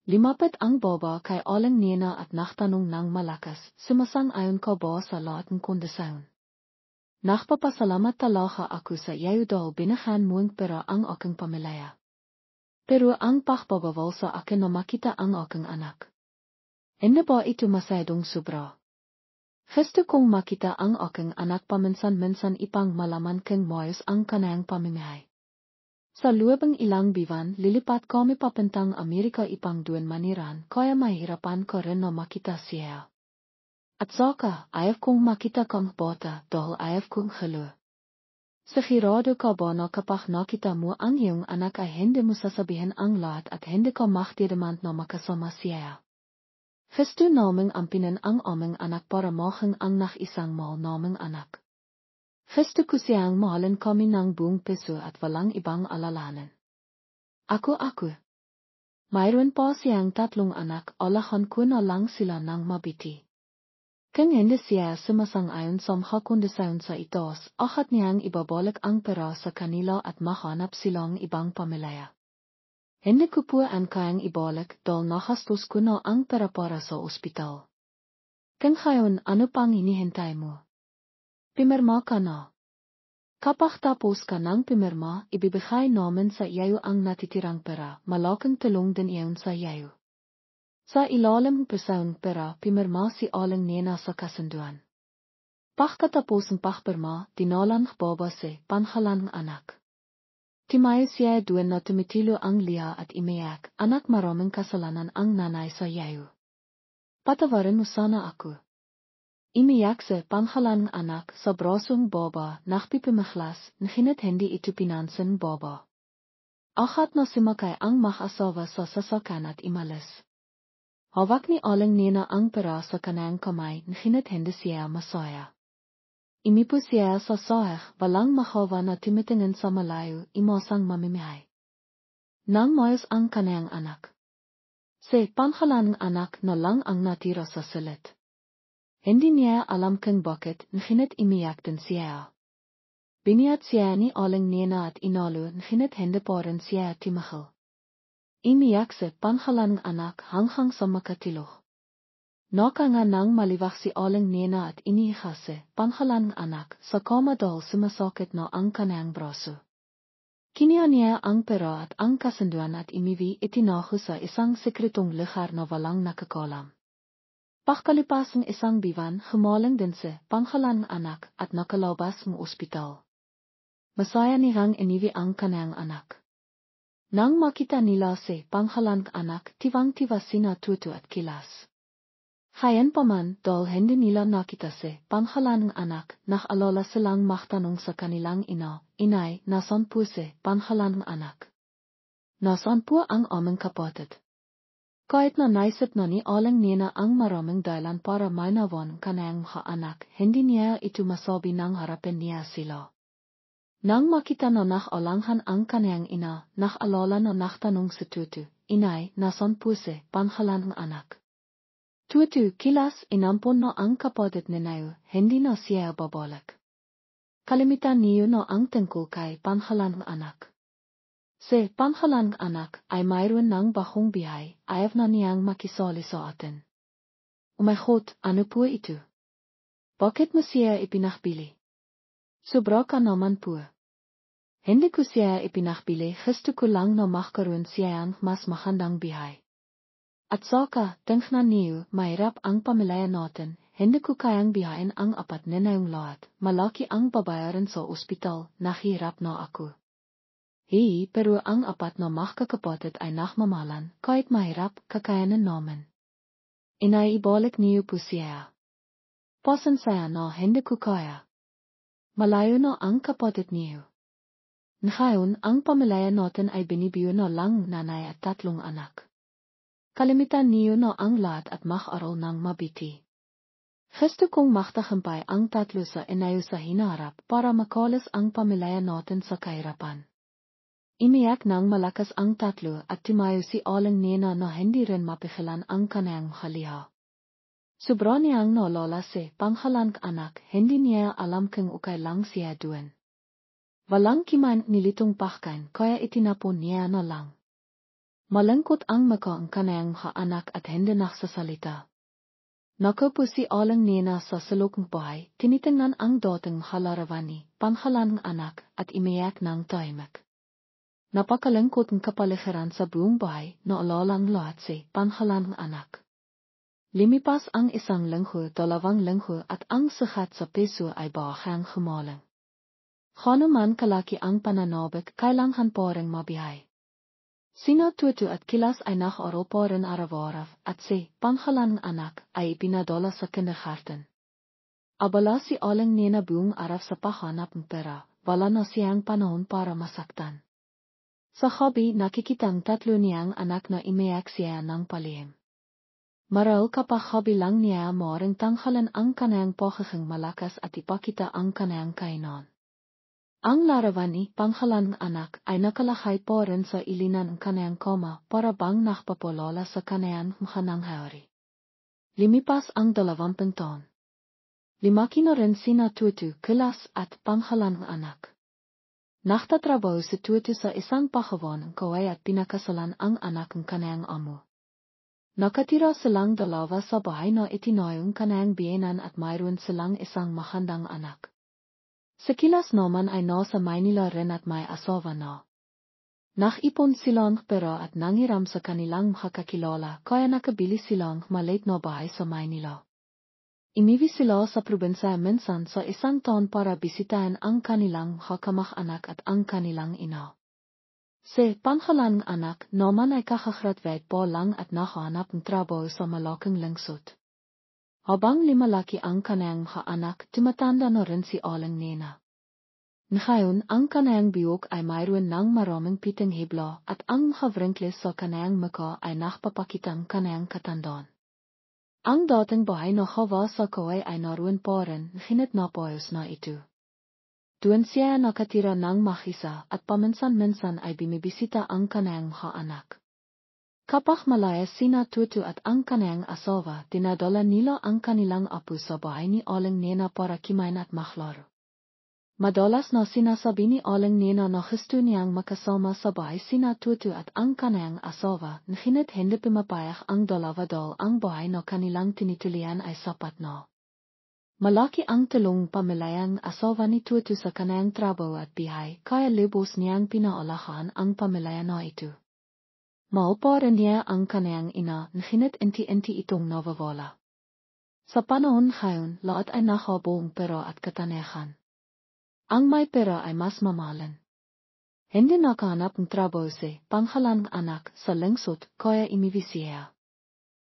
Limapit ang baba kay aling nena at nagtanong ng malakas, sumasang-ayon ka ba sa lahat ng kondisyon? Nagpapasalamat talaga ako sa iyo dahil binigyan mo ng pera ang aking pamilya. Pero ang pagbabawal sa akin na makita ang aking anak. Hindi ba ito masyadong sobra? Gusto kong makita ang aking anak paminsan-minsan ipang malaman kung maayos ang kanyang pamimigay. Sa loob ng ilang buwan, lilipat kami papuntang Amerika ipang 2 maniran, kaya mahirapan ko rin na makita siya. At saka, ayaw kong makita kang bata dahil ayaw kong halo. Sigurado ka ba na kapag nakita mo ang iyong anak ay hindi mo sasabihin ang lahat at hindi ka magdidemand na makasama siya. Gusto naming ampinan ang aming anak para mahing ang isang mahal naming anak. Gusto ko siyang mahalin kami ng buong puso at walang ibang alalahanin. Ako. Mayroon pa siyang 3 anak, alahan ko na lang sila ng mabiti. Kung hindi siya sumasang-ayon sa mga kondisyon sa itaas, akat niyang ibabalik ang pera sa kanila at mahanap silang ibang pamilya. Hindi ko po ang kayang ibalik dahil nakastos ko na ang pera para sa ospital. Kung ngayon, ano pang hinihintay mo? Pimirma ka na. Kapag tapos ka ng pimirma, ibibigay namin sa iyo ang natitirang pera, malaking tulong din iyon sa iyo. Sa ilalim ng presang pera, pimirma si Aling Nena sa kasunduan. Pagkatapos ng pagpirma, tinalan ng baba si pangalan ng anak. Timayo siya doon na tumitilo ang liha at imiyak, anak maraming kasalanan ang nanay sa iyo. Patawarin mo sana ako. Imiyak sa pangalan ng anak sa brasong baba, nakpipimahlas, nginit hindi ito pinansin baba. Akat na sumakay ang mag-asawa sa sasakyan at imalis. Hawak ni Aling Nena ang pera sa kanyang kamay, nginit hindi siya masaya. Imipo siya sa sahig, walang makawa na tumitingin sa malayo, imasang mamimihay. Nang mayos ang kanyang anak. Si pangalan ng anak na lang ang natira sa silid. Hindi niya alam kung bakit, nginit imiyak din siya. Biniyat siya ni Aling Nena at inalo, nginit hindi pa rin siya timahal. Imiyak si pangalan ng anak hanggang sa makatilog. Naka nga nang malibak si Aling Nena at iniha si pangalan ng anak sa kama dahil sumasakit na ang kanyang braso. Kiniha niya ang pera at ang kasunduan at imiwi itinaho sa isang sekretong lugar na walang nakakalam. Pagkalipas ng isang biwan, humaling din si pangalan ng anak at nakalabas ng ospital. Masaya niyang iniwi ang kanyang anak. Nang makita nila si pangalan ng anak, tiwang-tiwa sina Tutu at Kilas. Hayan pa man, dahil hindi nila nakita si pangalan ng anak, nakalala silang magtanong sa kanilang ina, Inay, nasaan po si pangalan ng anak? Nasaan po ang aming kapatid? Kahit na naisip na ni Aling Nena ang maraming dahilan para mainawan kanyang mga anak, hindi niya ito masabi nang harapin niya sila. Nang makita na nakalangan ang kanyang ina, nakalala na nagtanong si Tutu, Inay, nasaan po si pangalan ng anak? Tutu, Kilas, inampon na ang kapatid ninayo, hindi na siya babalik. Kalimitan niyo na ang tungkol kay pangalan ng anak. Si pangalan ng anak ay mayroon ng bahong bihay, ayaw na niyang makisali sa atin. Oh my God, ano po ito? Bakit mo siya ipinakbili? Sobra ka naman po. Hindi ko siya ipinakbili, gusto ko lang na magkaroon siya ng mas magandang bihay. At saka, tingnan niyo, mahirap ang pamilya natin, hindi ko kayang bihayin ang apat ninayong lahat, malaki ang babayaran sa ospital, nahirap na ako. Pero ang apat na magkakapatid ay nakmamalan, kahit mahirap, kakayanin namin. Inay, ibalik niyo po siya. Pasensya na hindi ko kaya. Malayo na ang kapatid niyo. Ngayon, ang pamilya natin ay binibiyo na lang nanay at 3 anak. Kalimitan niyo na ang lahat at mag-aral ng mabiti. Gusto kong magtagumpay ang 3 sa inayo sa hinaharap para makalis ang pamilya natin sa kahirapan. Imiyak ng malakas ang 3 at timayo si Aling Nena na hindi rin mapigilan ang kanyang haliha. Sobra niyang nalala si pangalan ng anak, hindi niya alam kung okay lang siya doon. Walang kiman nilitong pakain kaya itinapon niya na lang. Malangkot ang maka ang kanyang anak at hindi nagsasalita. Nakaupo si Aling Nena sa sulok ng bahay, tinitingnan ang dating halarawani, pangalan ng anak at imiyak ng tahimik. Napakalangkot ng kapaligiran sa buong bahay, naalalang lahat si pangalan ng anak. Limipas ang 1 linggo, 2 linggo at ang sikat sa peso ay bahang humaling. Kano man kalaki ang pananabik, kailangan pa rin mabihay. Sina Tutu at Kilas ay nag-aaral pa rin araw-araw at si pangalan ng anak ay pinadala sa kindergarten. Abala si Aling Nena buong araw sa pahanap ng pera, wala na siyang panahon para masaktan. Sa hobby nakikitang 3 niyang anak na imiyak siya ng palihim. Maral kapag hobby lang niya maaaring tanghalan ang kanyang pagiging malakas at ipakita ang kanyang kainan. Ang larawani, pangalan ng anak, ay nakalakay pa rin sa ilinan ng kanyang kama para bang nakpapalala sa kanyang makananghari. Limipas ang 20 taon. Limaki na rin sina Tutu, Kilas at pangalan ng anak. Naktatrabaho si Tutu sa isang pakawan ng kaway at pinakasalan ang anak ng kanyang amo. Nakatira silang 2 sa bahay na itinayong kanyang biyenan at mayroon silang isang magandang anak. Sekilas naman ay nasa Maynila rin at may asawa na. Nakipon silang pera at nangiram sa kanilang makakakilala kaya nakabili silang maliit na bahay sa Maynila. Imiwi sila sa probinsya minsan sa isang taon para bisitahin ang kanilang kamag-anak at ang kanilang ina. Si panghalang anak naman ay kakagraduate pa lang at nakahanap ng trabaho sa malaking lungsod. Habang limalaki ang kanayang anak, tumatanda na rin si aling nena. Ngayon, ang kanayang biyok ay mayroon ng maraming pitang hibla at ang makavrinklis sa kanayang mukha ay nakpapakitang kanayang katandaan. Ang dating bahay na hawa sa kaway ay naroon pa rin, hinit na payos na ito. Doon siya nakatira ng mag-isa at paminsan-minsan ay bimibisita ang kanayang anak. Kapag malaya sina Tutu at ang kanayang asawa, dinadala nila ang kanilang apo sa bahay ni aling nena para kimain at maglaro. Madalas na sinasabi ni aling nena na gusto niyang makasama sa bahay sina Tutu at ang kanayang asawa, ngunit hindi pumapayag ang dalawa dahil ang bahay na kanilang tinitulian ay sapat na. Malaki ang tulong pamilayang asawa ni Tutu sa kanayang trabaho at bihay, kaya lubos niyang pinaalagaan ang pamilaya na ito. Maupa rin niya ang kanayang ina, ngunit inti-inti itong nawawala. Sa panahon ngayon, lahat ay nakabuong pera at katanahan. Ang may pera ay mas mamahalan. Hindi nakahanap ng trabaho si panghalang anak sa lungsod, kaya imiwi siya.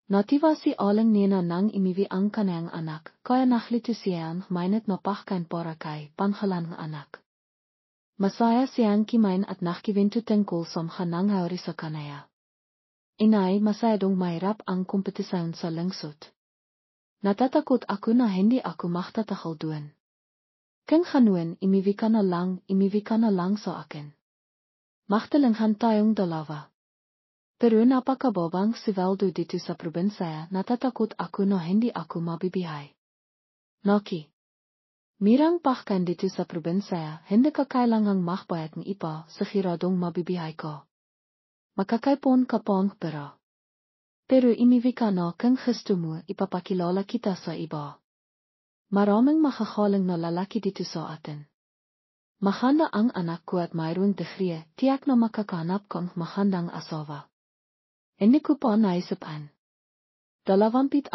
Nativa si aling nena nang imiwi ang kanayang anak, kaya naklito siyang mainit na pahkain para kay panghalang anak. Masaya siyang kimain at nakiwinto tungkol sa kanang hauri sa kanaya. Inay, masaya dong mahirap ang kompetisyon sa lungsod. Natatakot ako na hindi ako maktatakal doon. Kung hanuin, imiwi ka na lang sa akin. Magtalanghan tayong dalawa. Pero napakababang sweldo dito sa probinsya, natatakot ako na hindi ako mabibihay. Naki. Mirang pahkan dito sa probinsya, hindi ka kailangang magbayad ng ipa, siguradong mabibihay ka. Makakaipon ka pang pera. Pero imiwi ka na kung gusto mo, ipapakilala kita sa iba. Maraming makakaling na lalaki dito sa atin. Mahanda ang anak ko at mayroong degree, tiyak na makakahanap kang mahandang asawa. Hindi ko pa naisipan. 24,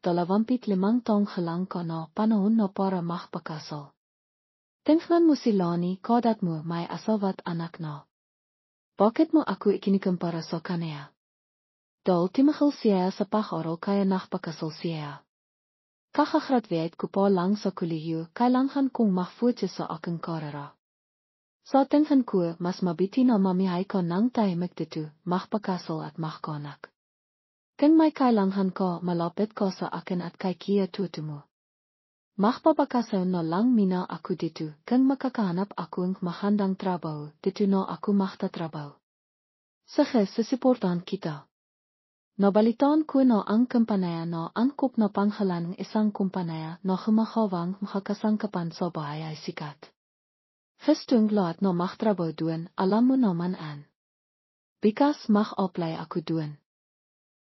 25 taong halang ka na panahon na para magpakasal. Tingnan mo si Lani, kadat mo may asawa at anak na. Bakit mo ako ikinikumpara sa kanya? Dahil timahal siya sa pag-aral kaya nagpakasal siya. Kakagraduate ko pa lang sa kolehiyo, kailangan kong mahfuti sa aking karera. Sa tingin ko, mas mabiti na mamihay ko ng tahimik dito, magpakasal at magkanak. Kung may kailangan ko, malapit ko sa akin at kay Kia Tutu mo. Magpapakasal na lang mina ako dito, kung makakahanap ako ng mahandang trabaho, dito na ako magtatrabaho. Sige, sisiportan kita. Nabalitaan ko na ang kumpanaya na angkop na panghalan ng isang kumpanaya na humahawang makakasangkapan sa bahay ay sikat. Gustong lahat na magtrabaho doon, alam mo naman an. Bikas mag-apply ako doon.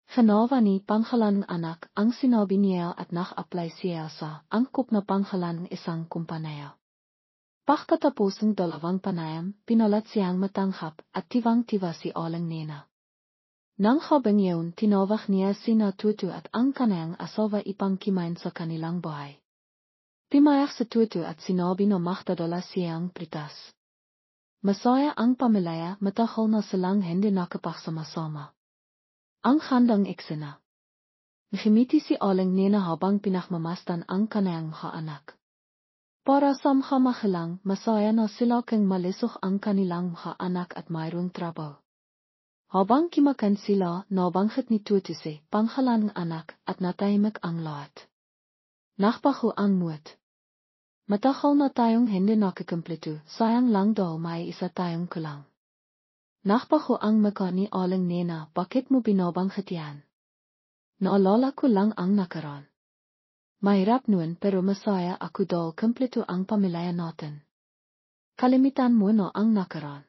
Ginawa ni panghalan ng anak ang sinabi niya at nag-apply siya sa angkop na panghalan ng isang kumpanaya. Pagkatapos ng 2 panayam, pinalat siyang matanghap at tiwang-tiwa si aling nena. Nang habang yun, tinawag niya sina Tutu at ang kanayang asawa ipang kimain sa kanilang bahay. Timayak sa Tutu at sinabi na magdadala siyang pritas. Masaya ang pamilya, matahol na silang hindi nakapagsama-sama. Ang handang eksena. Ngimiti si aling nena habang pinakmamastan ang kanayang anak. Para sa mahilang, masaya na sila kung malisok ang kanilang anak at mayroong trabaho. Habang kimakan sila, nabanggit ni Tutu si panghalan ng anak at natahimik ang lahat. Nakbaho ang muat. Matahol na tayong hindi nakikumpleto, sayang lang daw may isa tayong kulang. Nakbaho ang mukha ni aling nena, bakit mo binabanggit yan? Naalala ko lang ang nakaraan. Mahirap nun pero masaya ako dahil kumpleto ang pamilya natin. Kalimitan mo na ang nakaraan.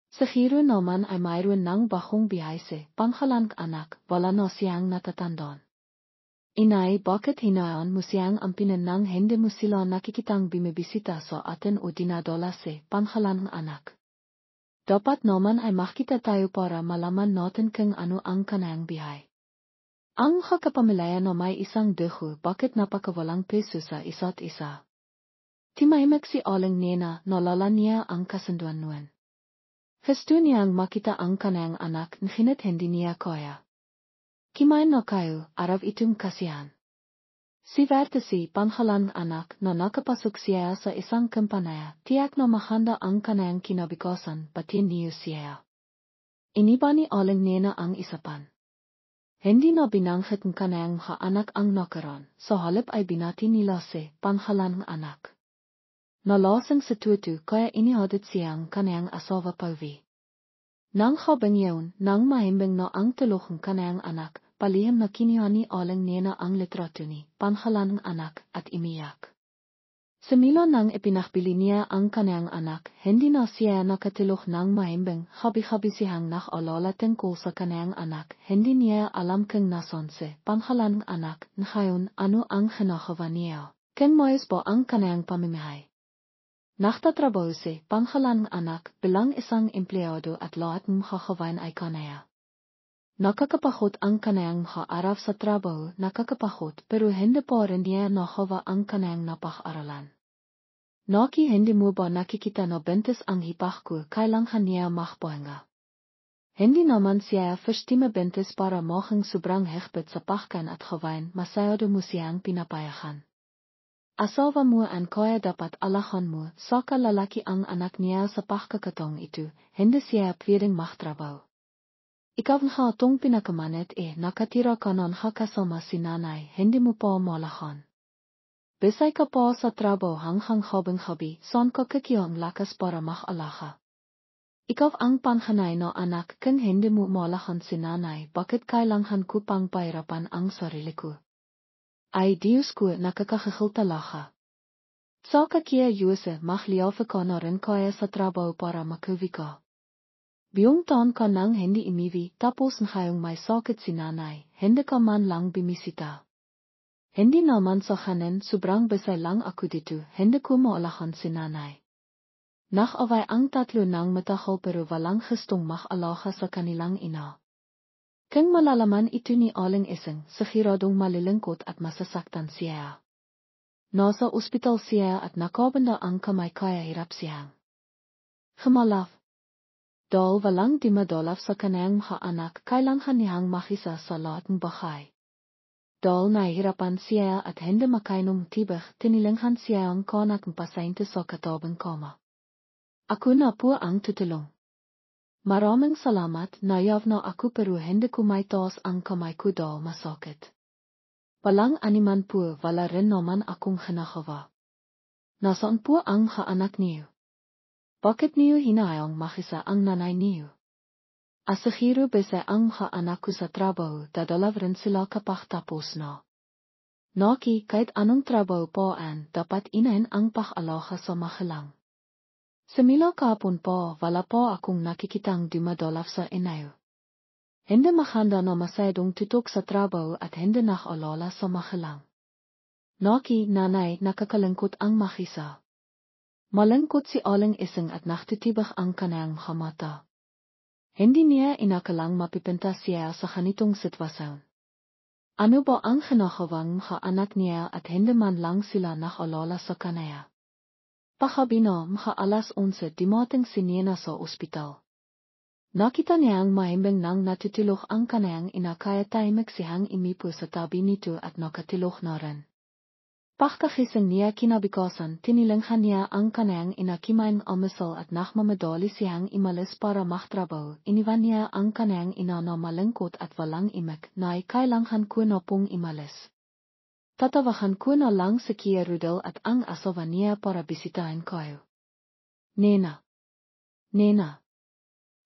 Sa hiro naman ay mayroon ng bahong bihay si panghalang anak, wala na siyang natatandaan. Inai bakit hinaan musiang ampinan ng hindi mo sila nakikitang bimibisita sa atin o dinadala sa pangalan ng anak. Dapat naman ay makita tayo para malaman natin kung ano ang kanayang bihay. Ang kapamilya na may isang dugo bakit napakawalang peso sa isa't isa. Timahimik si Aling Nena nalala niya ang kasunduan noon. Gusto niyang makita ang kanayang anak ngunit hindi niya kaya. Kimain na kayo, araw itong kasihan. Si Vertesi pangalan anak na nakapasok siya sa isang kampanaya, tiyak na mahanda ang kanayang kinabukasan pati niyo siya. Iniba ni Aling Nena ang isapan. Hindi na binanggit ng kanayang anak ang nakaran, sa halip ay binati nila si pangalan anak. Nalasang sa tutu kaya inihadat siyang kanayang asawa Pauvi. Nang habang yun, nang mahimbing na ang tulong kanayang anak, palihim na kinuha ni Aling Nena ang litrato ni pangalan anak at imiyak. Semilo nang ipinakbili niya ang kanayang anak, hindi na siya nakatulog ng mahimbing, habi-habi siyang nakalala tungkol sa kanayang anak, hindi niya alam kung nasan si pangalan anak, ngayon ano ang ginagawa niya, kung mayos ba ang kanayang pamimihay. Nagtatrabaho si pangalan anak bilang isang empleyado at lahat ng kakawain ay kanaya. Nakakapagod ang kanayang araw sa trabaho, nakakapagod pero hindi pa rin niya nakawa ang kanayang napag-aralan. Naki hindi mo ba nakikita na bintis ang hipag ko kailangan niya magpahinga. Hindi naman siya verstime bintis para maging sobrang higpit sa pagkain at gawain, masyado mo siyang pinapayagan. Asawa mo ang kaya dapat alahan mo, saka lalaki ang anak niya sa pagkakataong ito, hindi siya pwedeng magtrabaho. Ikaw nga tong pinakamanit nakatira ka ng kasama si nanay, hindi mo pa malahan. Bisay ka pa sa trabaho hanggang habang-habi, saan ka kikiyang lakas para mag-alaga. Ikaw ang panganay na anak kung hindi mo malahan si nanay, bakit kailangan ko pang pahirapan ang sarili ko? Ay Diyos ko, nakakahil talaga. Sa kakiya Yuse, magliafa ka na rin kaya sa trabaho para makuwi ka. Biyong taon ka nang hindi imiwi, tapos ngayong may sakit si nanay, hindi ka man lang bimisita. Hindi naman sa kanin, sobrang besay lang ako dito, hindi ko maalahan si nanay. Nakaway ang tatlo ng matahol pero walang gustong mag-alaga sa kanilang ina. Kung malalaman ito ni Aling Ising, siguradong malilungkot at masasaktan siya. Nasa ospital siya at nakabanda ang kamay kaya hirap siyang humalaf. Dahil walang dimadolaf sa kanayang anak, kailangan niyang makisa sa lahat ng bahay. Dahil nahihirapan siya at hindi makainom tibak, tinilinghan siya ang kanak ng pasyente sa katabang kama. Ako na po ang tutulong. Maraming salamat, nayaw na ako pero hindi ko may taas ang kamay ko dahil masakit. Palang animan po, wala rin naman akong ginagawa. Nasaan po ang anak niyo? Bakit niyo hinayang makisa ang nanay niyo? Asahiro bese ang anak ko sa trabaho, dadalaw rin sila kapag tapos na. Naki kahit anong trabaho paan, dapat inain ang pag-alaga sa mahalang. Semila kahapon pa, wala pa akong nakikitang dumadalaw sa inayo. Hindi mahanda na masyadong tutok sa trabaho at hindi nakalala sa mahalang. Naki, nanay, nakakalungkot ang makisa. Malungkot si Aling Ising at naktitibak ang kanayang mata. Hindi niya inakalang mapipinta siya sa ganitong sitwasyon. Ano ba ang ginagawang anak niya at hindi man lang sila nakalala sa kanaya? Paggabi na, alas 11 dumating si Nena sa ospital. Nakita niyang mahimbing nang natutulog ang kanayang ina kaya tahimik siyang imipo sa tabi nito at nakatulog na rin. Pagkagising niya kinabukasan, tinilinghan niya ang kanayang ina kimain almusal at nagmamadali siyang imalis para magtrabaho. Iniwan niya ang kanayang ina na malungkot at walang imik, na kailangan ko na pong imalis. Tatawagan ko na lang si Kia Rudel at ang asawa niya para bisitahin kayo. Nena. Nena.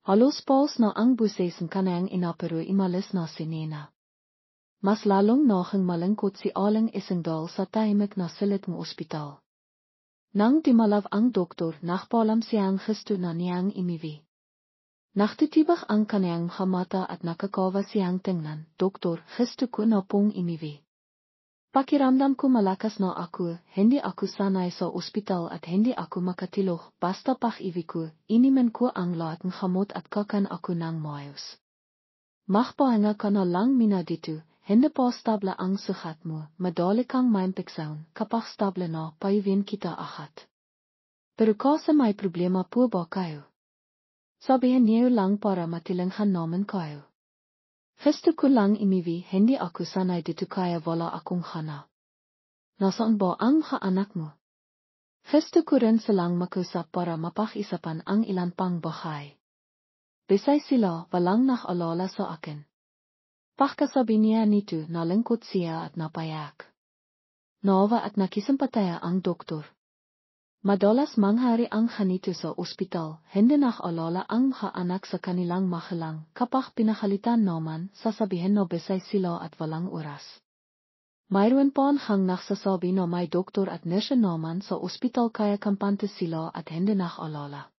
Halos paus na ang buses ng kanayang ina pero imalis na si Nena. Mas lalong naging malungkot si Aling Ising dahil sa tahimik na silid ng ospital. Nang dumalaw ang doktor, nagpaalam siyang gusto na niyang imiwi. Naktitibak ang kanayang mata at nakakawa siyang tingnan, Doktor, gusto ko na pong imiwi. Pakiramdam ko malakas na ako, hindi ako sanay sa ospital at hindi ako makatilog, basta pag-ibig ko, iniman ko ang lahat ng gamot at kakan ako ng maayos. Magpahinga ka na lang mina dito, hindi pa stable ang sugat mo, madali kang maimpeksaon, kapag stable na, paiwin kita agad. Pero kasi may problema po ba kayo? Sabihin niyo lang para matilanghan naman kayo. Gusto ko lang imiwi, hindi ako sanay dito kaya wala akong hana. Nasaan ba ang mga anak mo? Gusto ko rin silang makusap para mapag-isapan ang ilan pang bahay. Bisay sila, walang nakalala sa akin. Pagkasabi niya nito, nalungkot siya at napayak. Nawa at nakisimpataya ang doktor. Madalas manghari ang ganito sa ospital, hindi nakalala ang mga anak sa kanilang magulang, kapag pinakalitan naman, sasabihin na besay sila at walang oras. Mayroon pa ang nagsasabi na may doktor at nurse naman sa ospital kaya kampante sila at hindi nakalala.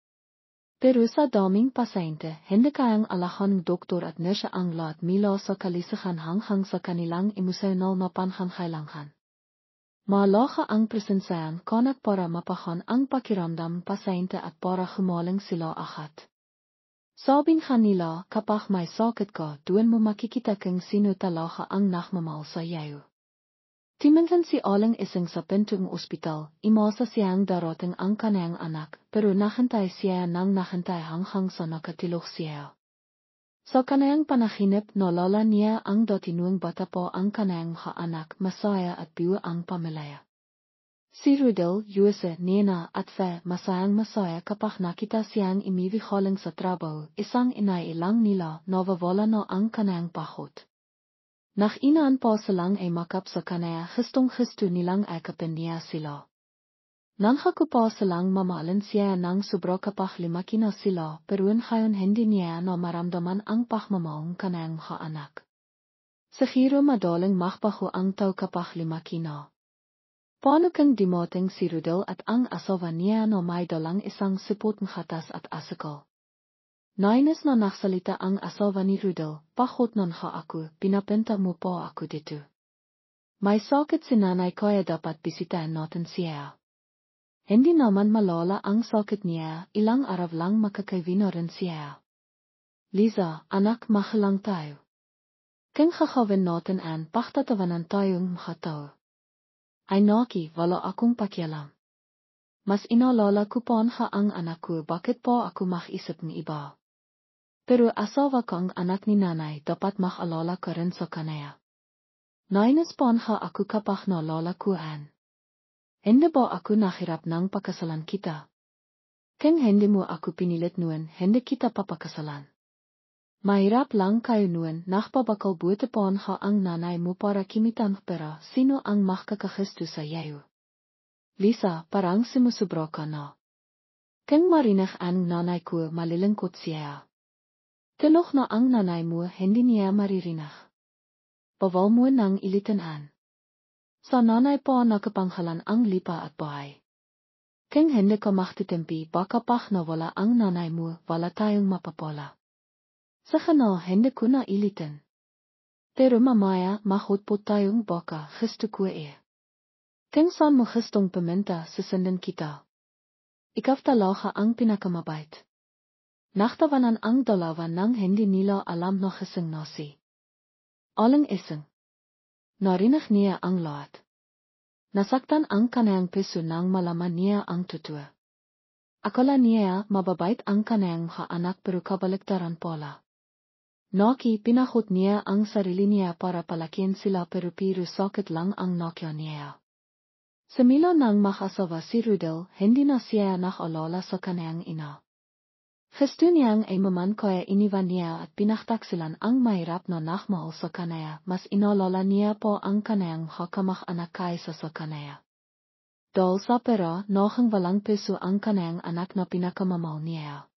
Pero sa daming pasyente, hindi kayang alahan ng doktor at nurse ang lahat mila sa kalisahan hanggang sa kanilang emosyonal na pangangailangan. Malaga ang presensyahan kanak para mapahan ang pakiramdam pasyente at para humaling sila agad. Sabing kanila, kapag may sakit ka, doon mo makikita kung sino talaga ang nagmamahal sa iyo. Timinsan si aling isang sa pintong ospital, imasa siyang darating ang kanyang anak, pero naghintay siya nang naghintay hanggang sa nakatilog siya. Sa kanyang panaginip nalala niya ang datinong bata pa ang kanyang mga anak, masaya at biwa ang pamilya. Si Rudel, Yuse, Nena at Fe, masaya kapag nakita siyang imiwihaling sa trabaho, isang inay ilang nila, nawawala na ang kanyang pahot. Nakinaan pa silang ay makap sa kanya, gustong-gusto nilang akapin niya sila. Nangako pa silang mamahalin siya ng sobra kapag limaki na sila, pero ngayon hindi niya na maramdaman ang pagmamahal ng kanyang mga anak. Siguro madaling magbago ang tao kapag limaki na. Paano kang dimating si Rudel at ang asawa niya na may dalang isang sipotong gatas at asukal? Nainis na nagsalita ang asawa ni Rudel, pakot nan ha ako, pinapenta mo pa ako dito. May sakit si nanay kaya dapat bisitahin natin siya. Hindi naman malala ang sakit niya, ilang araw lang makakawin na rin siya. Liza, anak, mahalang tayo. Kung kakawin natin ang pagtatawanan tayong mga tao. Ay naki, wala akong pakialam. Mas inalala ko pa ang anak ko bakit pa ako mag-isip ng iba. Pero asawa kang anak ni nanay dapat mag-alala ka rin sa kanya. Nainis pa ako kapag nalala ko an. Hindi ba ako nahirap ng pakasalan kita? Kung hindi mo ako pinilit noon, hindi kita papakasalan. Mahirap lang kayo noon, nakpabakal buti pa ang nanay mo para kimitan pera, sino ang makakagusto sa iyo? Lisa, parang simusubra ka na. Kung marinig ang nanay ko, malilungkot siya. Tilok na ang nanay mo, hindi niya maririnig. Bawal mo nang ilitan an. Sa nanay pa nakapanghalan ang lipa at bahay. Kung hindi ka magtitimpi, baka pag nawala ang nanay mo, wala tayong mapapala. Sa kanya hindi ko na ilitan. Pero mamaya, mahutpot tayong baka, gusto ko eh. Kung saan mo gustong pumunta, susundan kita. Ikaw talaga ang pinakamabait. Naktawanan ang dalawa nang hindi nila alam na gising na si aling isang. Narinig niya ang lahat. Nasaktan ang kanyang puso nang malaman niya ang totoo. Akala niya mababait ang kanyang mga anak pero kabaliktaran pala. Naki pinahot niya ang sarili niya para palakihan sila pero sakit lang ang nakya niya. Simula nang makasawa si Rudel, hindi na siya nakalala sa kanyang ina. Gusto niyang ay maman kaya iniwan niya at pinagtaksilan ang mahirap na nagmahal sa kanya, mas inalala niya po ang kanyang hakamag-anak kaysa sa kanya. Dahil sa pera, nohang walang peso ang kanyang anak na pinakamamahal niya.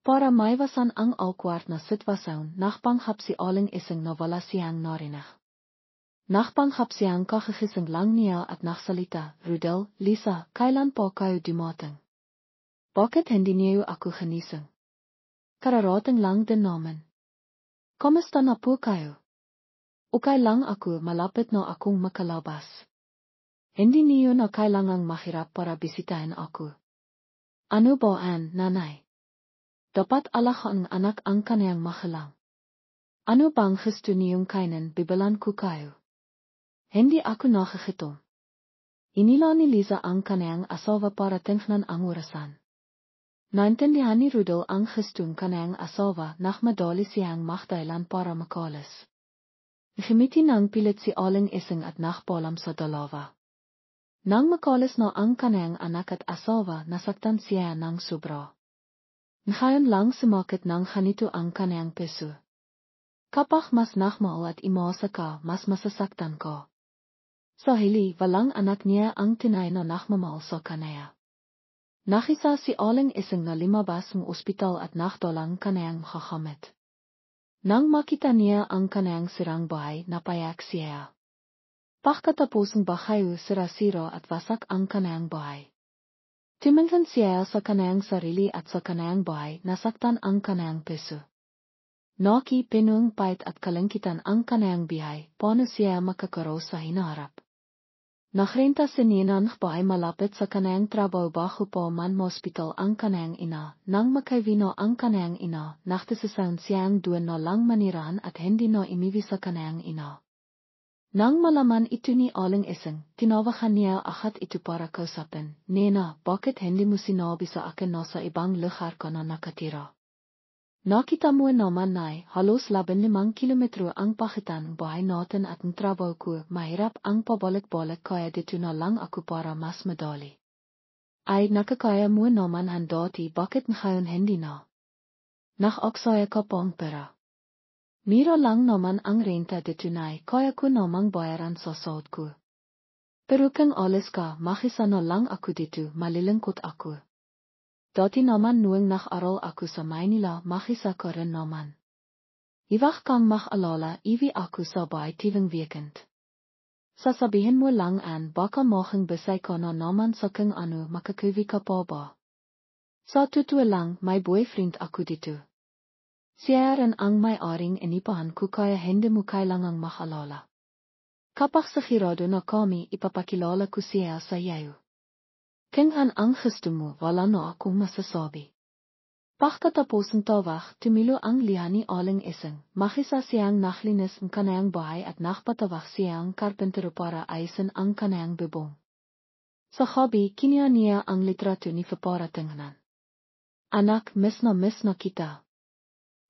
Para maiwasan ang awkward na sitwasyon, nagpanghap si aling isang na wala siyang narinig. Nagpanghap siyang kakagising lang niya at nagsalita, Rudel, Lisa, kailan po kayo dumating? Bakit hindi niyo ako ginising? Kararating lang din naman. Kamusta na po kayo? Ukai lang aku malapit no akong makalabas. Hindi niyo na kailangang mahirap para bisitahin ako. Ano ba nanay? Dapat alak ang anak ang kaniyang mahalang. Ano bang gusto niyong kainin bibilan ko kayo? Hindi ako nakakitong. Inila ni Liza ang kaniyang asawa para tingnan ang orasan. Naintindihan ni Rudel ang gustong kaniyang asawa na madali siyang magdailan para makalis. Gimitin ng pilit si Aling Ising at nakpalam sa dalawa. Nang makalis na ang kaniyang anak at asawa, nasaktan siya ng sobra. Ngayon lang sumakit ng ganito ang kaniyang puso. Kapag mas nakmaal at imasa ka, mas masasaktan ka. Sa hili, walang anak niya ang tinay na nakmamahal sa kaniya. Nakisa si Aling Ising na limabas ng ospital at nakdalang kaniyang makakamit. Nang makita niya ang kaniyang sirang bahay, napayak siya. Pagkatapos ng bahayo, sira-sira at wasak ang kaniyang bahay. Tumingin siya sa kaniyang sarili at sa kaniyang bahay, nasaktan ang kaniyang puso. Naki pinung pait at kalangkitan ang kaniyang bihay, paano siya makakaraw sa hinaharap. Nakrenta si Nina ng bahay malapit sa kaniyang trabaho bago pa man hospital ang kaniyang ina. Nang makaiwino ang kaniyang ina, naktisasaun siyang doon na lang manirahan at hindi na imiwi sa kaniyang ina. Nang malaman ito ni Aling Ising, tinawagan niya agad ito para kausapin. Nena, bakit hindi mo sinabi sa akin na sa ibang lugar ka na nakatira? Nakita mo naman na halos 15 kilometro ang pagitan ng bahay natin at ang trabaho ko, mahirap ang pabalik-balik kaya dito na lang ako para mas madali. Ay nakakaya mo naman ang dati, bakit ngayon hindi na? Nakaksaya ka pang pera. Mira lang naman ang renta dito na kaya ko namang bayaran sa sahod ko. Pero kung alis ka, makisa na lang ako dito, malilungkot ako. Dati naman noong nag-aral ako sa Maynila, makisa ka rin naman. Iwag kang mag-alala, iwi ako sa bahay tivang weekend. Sasabihin mo lang baka morgen besay ka na naman sa kung ano, makakuwi ka pa ba? Sa totoo lang, may boyfriend ako dito. Siya rin ang may-aring inipahan ko kaya hindi mo kailangang mag-alala. Kapag sigurado na kami, ipapakilala ko siya sa iyo. Kung ang gusto mo, wala na akong masasabi. Pagkatapos ng tawag, tumilo ang liha ni Aling Ising. Makisa siyang naglinis ang kaniyang bahay at nakpatawag siyang karpentero para ayusin ang kaniyang bubong. Sa gabi, kinuha niya ang litrato ni para tingnan. Anak, miss na kita.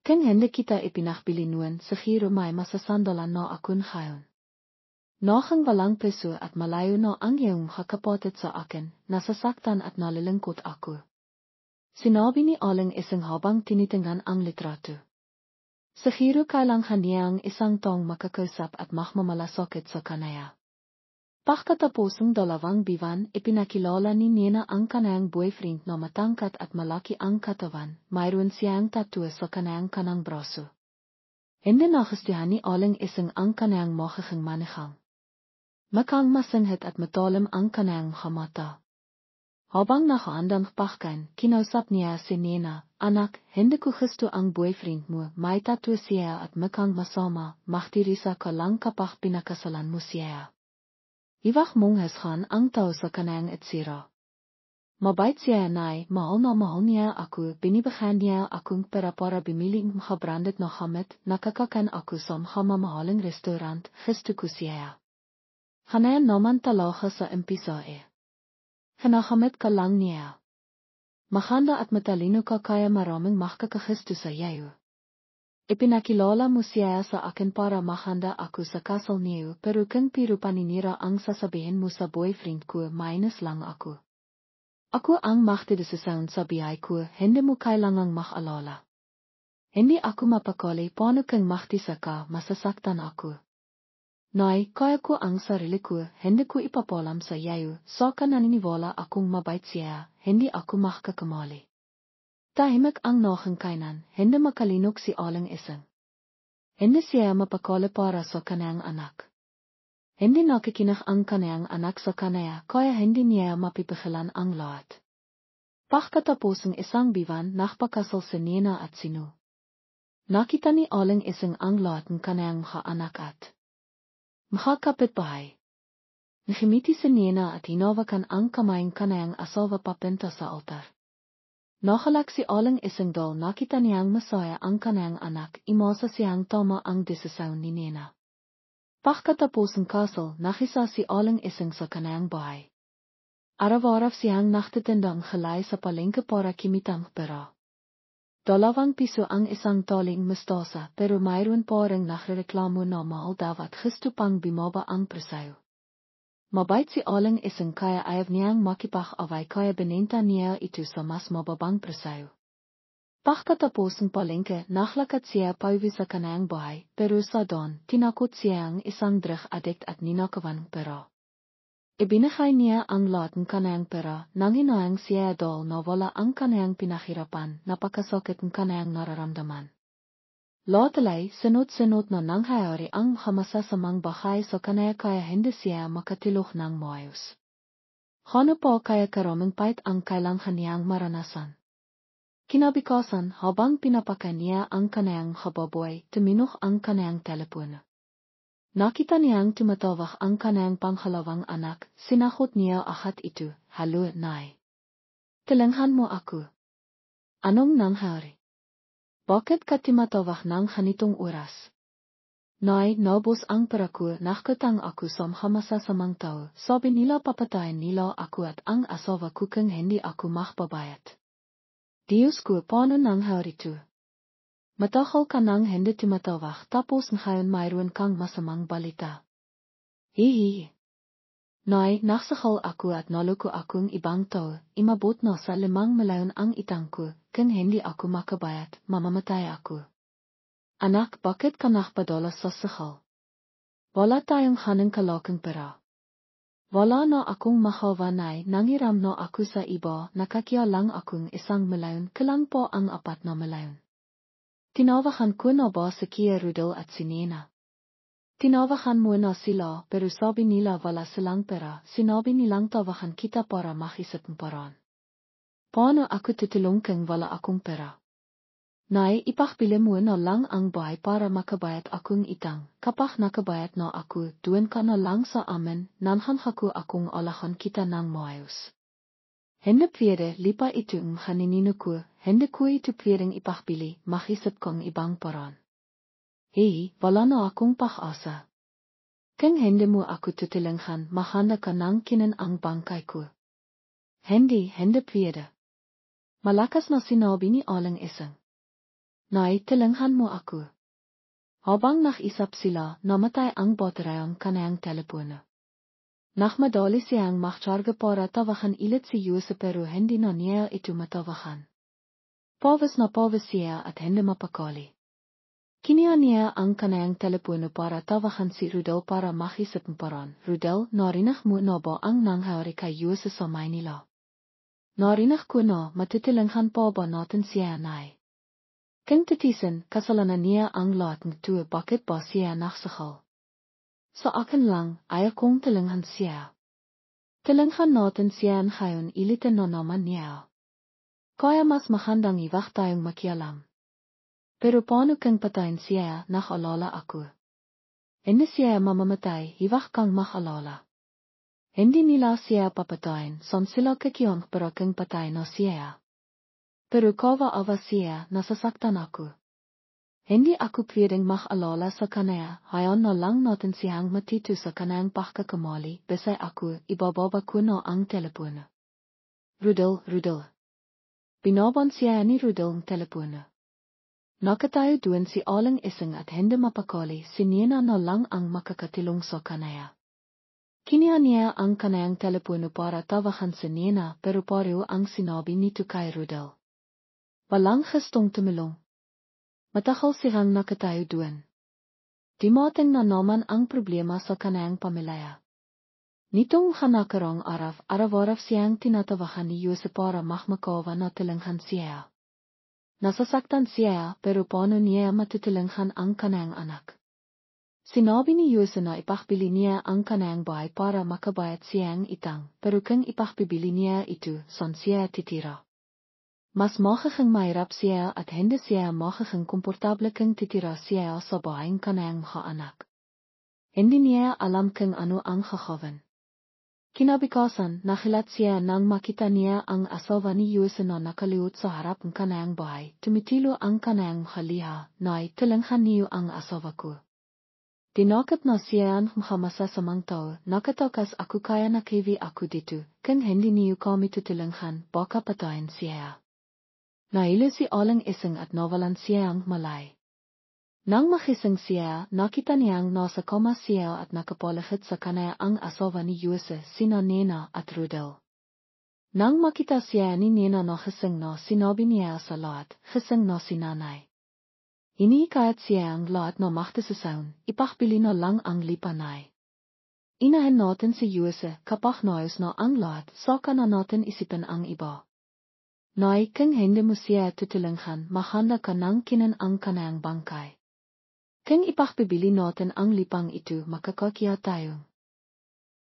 Kung hindi kita ipinakbili noon, siguro may masasandalan na akong ngayon. Nakang walang peso at malayo na ang iyong kakapatid sa akin, nasasaktan at nalilungkot ako. Sinabi ni Aling Ising habang tinitingnan ang litrato. Siguro kailangan niyang isang taong makakausap at magmamalasakit sa kanaya. Pagkatapos ng 2 buwan, ipinakilala ni Nina ang kanayang boyfriend na matangkat at malaki ang katawan, mayroon siyang tattoo sa kanayang kanang braso. Hindi nagustuhan ni Aling Ising ang kanayang magiging manihang. Makang masingit at matalim ang kanayang mata. Habang nakaandang pakkan, kinausap niya si Nina, anak, hindi ko gusto ang boyfriend mo, may tattoo siya at makang masama, magtirisa ka lang kapag pinakasalan mo siya. Iwag mong hashan ang tao sa kanayang itsira. Mabait siya nay, mahal na mahal niya ako, binibigyan niya akong pera para bimili ng branded na gamit, nakakakan ako sa mamahaling restaurant, gusto ko siya. Hanayan naman talaga sa umpisa Hinagamit ka lang niya. Maganda at matalino ka kaya maraming makakagusto sa iyo. Ipinakilala mo siya sa akin para maganda ako sa kasal niyo pero kung piro paninira ang sasabihin mo sa boyfriend ko minus lang ako. Ako ang magdedesisyon sa bihay ko, hindi mo kailangang mag-alala. Hindi ako mapakali paano kung magtisa ka, masasaktan ako. Nay, kaya ko ang sarili ko, hindi ko ipapalam sa iyo, saka naniniwala akong mabait siya, hindi ako magkakamali. Tahimik ang nakangkainan, hindi makalinog si Aling Ising. Hindi siya mapakali para sa kanayang anak. Hindi nakikinig ang kanayang anak sa kanaya, kaya hindi niya mapipigilan ang lahat. Pagkatapos ng 1 buwan, nakpakasal si Nina at Sinu. Nakita ni Aling Ising ang lahat ng kanayang mga anak at Mga kapit bahay. Ngimiti sinena at hinawa kan ang kamaing kanayang asawa papenta sa altar. Nagalak si aling isang dol nakita niyang masaya ang kanayang anak imasa siyang tama ang desisaw ni Nena. Pagkatapos ng kasal nakisa si aling isang sa kanayang bahay. Araw-araw siyang nakatindang halay sa palengke para kimitang pera. Dalawang piso ang isang taling mustasa pero mayroon pa ring nagreklamo na mahal dapat gusto pang bumaba ang presyo. Mabait si aling isang kaya ayaw niyang makipag-away kaya binenta niya ito sa mas mababang presyo. Pagkatapos ng palengke naglakad siya pauwi sa kanayang bahay pero sa dawn tinakot siyang isang drug addict at ninakawan ng pera. Ibinigay niya ang lahat ng kanayang pera nang hinayang siya dol na wala ang kanayang pinahirapan napakasakit ng kanayang nararamdaman. Latalay sunod-sunod na nangyayari ang masasamang bahay sa kanaya kaya hindi siya makatilok ng maayos. Ano pa kaya karaming pait ang kailangan niyang maranasan? Kinabukasan habang pinapakain niya ang kanayang kababoy tuminok ang kanayang telepono. Nakita niyang tumatawag ang kanayang panghalawang anak, sinahot niya agad ito, "Halo, Nay. Tulungan mo ako." "Anong nangyari? Bakit ka tumatawag ng ganitong oras?" "Nay, naubos ang pera ko, nakutang ako sa masasamang tao, sabi nila papatayin nila ako at ang asawa ko kung hindi ako makbabayad." "Diyos ko, paano nangyari ito? Matagal ka nang hindi tumatawag tapos ngayon mayroon kang masamang balita." "Hihi. Nay, nagsakal ako at naloko akong ibang tao, imabot na sa 5 milyon ang itang ko, kung hindi ako makabayad, mamamatay ako." "Anak, bakit ka nakpadala sa sakal? Wala tayong hanang kalakang pera." "Wala na akong mahawa, Nay, nangiram na ako sa iba, nakakaya lang akong 1 milyon, kulang po ang 4 milyon." Tinawagan ko na ba si Kuya Rudel at si Nena? "Tinawagan mo na sila pero sabi nila wala silang pera, sinabi nilang tawagan kita para makisip ng paraan." "Paano ako tutulong kung wala akong pera?" "Nay, ipakbili mo na lang ang bahay para makabayad akong itang, kapag nakabayad na ako, doon ka na lang sa amin, nanhan ako akong alahan kita ng maayos." "Hindi pwede, lipa ito ang haninino ko, hindi ko ito pwedeng ipakbili, makisip kong ibang paraan." "Hey, wala na akong pag-asa. Kung hindi mo ako tutulungan, mahanda ka ng kinan ang bangkay ko." Hindi pwede." Malakas na sinabi ni aling isang. "Nay, tulungan mo ako." Habang nag-isip sila, namatay ang baterayang kanayang telepono. Nagmadali siyang magcharga para tawagan ulit si Jose pero hindi na niya ito matawagan. Pawis na pawis siya at hindi mapakali. Kinuha niya ang kanayang telepono para tawagan si Rudel para makisip ng paraan. "Rudel, narinig mo na ba ang nangyari kay Jose sa Maynila?" "Narinig ko na, matutulungan pa ba natin siya, Nay?" Kung titisin, kasalanan niya ang lahat ng ito, bakit ba siya nagsakal? "Sa akin lang, ayaw kong tulungan siya. Tulungan natin siya ngayon, ilitin na naman niya. Kaya mas magandang iwag tayong makialam." "Pero paano kung patayin siya, nakalala ako?" "Hindi siya mamamatay, iwag kang makalala. Hindi nila siya papatayin, son sila kakiyong para kung patayin na siya." "Pero kawa-awa siya, nasasaktan ako. Hindi ako pwedeng makalala sa kanaya, hayon na lang natin siyang matito sa kanayang pagkakamali, besay ako, ibababa ko na ang telepono." Rudel. Binaban siya ni Rudel ang telepono. Nakatayo doon si aling isang at hindi mapakali, si Nena na lang ang makakatilong sa kanaya. Kinuha niya ang kanayang telepono para tawagan si Nena pero pareho ang sinabi nito kay Rudel. Walang gustong tumulong. Matagal silang nakatayo doon. Dumating na naman ang problema sa kanayang pamilya. Nitong nakarang araw-araw siyang tinatawagan ni Jose para makmakawa na tulungan siya. Nasasaktan siya pero paano niya matutulungan ang kanayang anak? Sinabi ni Jose na ipakbili niya ang kanayang bahay para makabayad siyang itang, pero kung ipakbibili niya ito, saan siya titira? Mas magiging mahirap siya at hindi siya magiging komportable kung titira siya sa bahay ng kanayang mga anak. Hindi niya alam kung ano ang gagawin. Kinabukasan, nakilat siya nang makita niya ang asawa ni Yuse na nakaliot sa harap ng kanayang bahay. Tumitilo ang kanayang khaliha, Nay, tulungan niyo ang asawa ko. Dinakot na siya ang makasasamang tao, nakatakas ako kaya nakiwi ako dito, kung hindi niyo kami tutulungan, baka patayin siya. Nailo si aling isang at nawalan siya ang malay. Nang makising siya, nakita niyang nasa koma siya at nakapalagit sa kanaya ang asawa ni Yuse, sina Nena at Rudel. Nang makita siya ni Nena na gising na, sinabi niya sa lahat, gising na si nanay. Inikayat siya ang lahat na magtesasaun, ipakbili na lang ang lipanay. Inahin natin si Yuse, kapag nais na ang lahat, saka na natin isipin ang iba. Nay, kung hindi mo siya tutulungan, mahanda ka nang kinan ang kanayang bangkay. Kung ipakbibili natin ang lipang ito, makakakya tayo.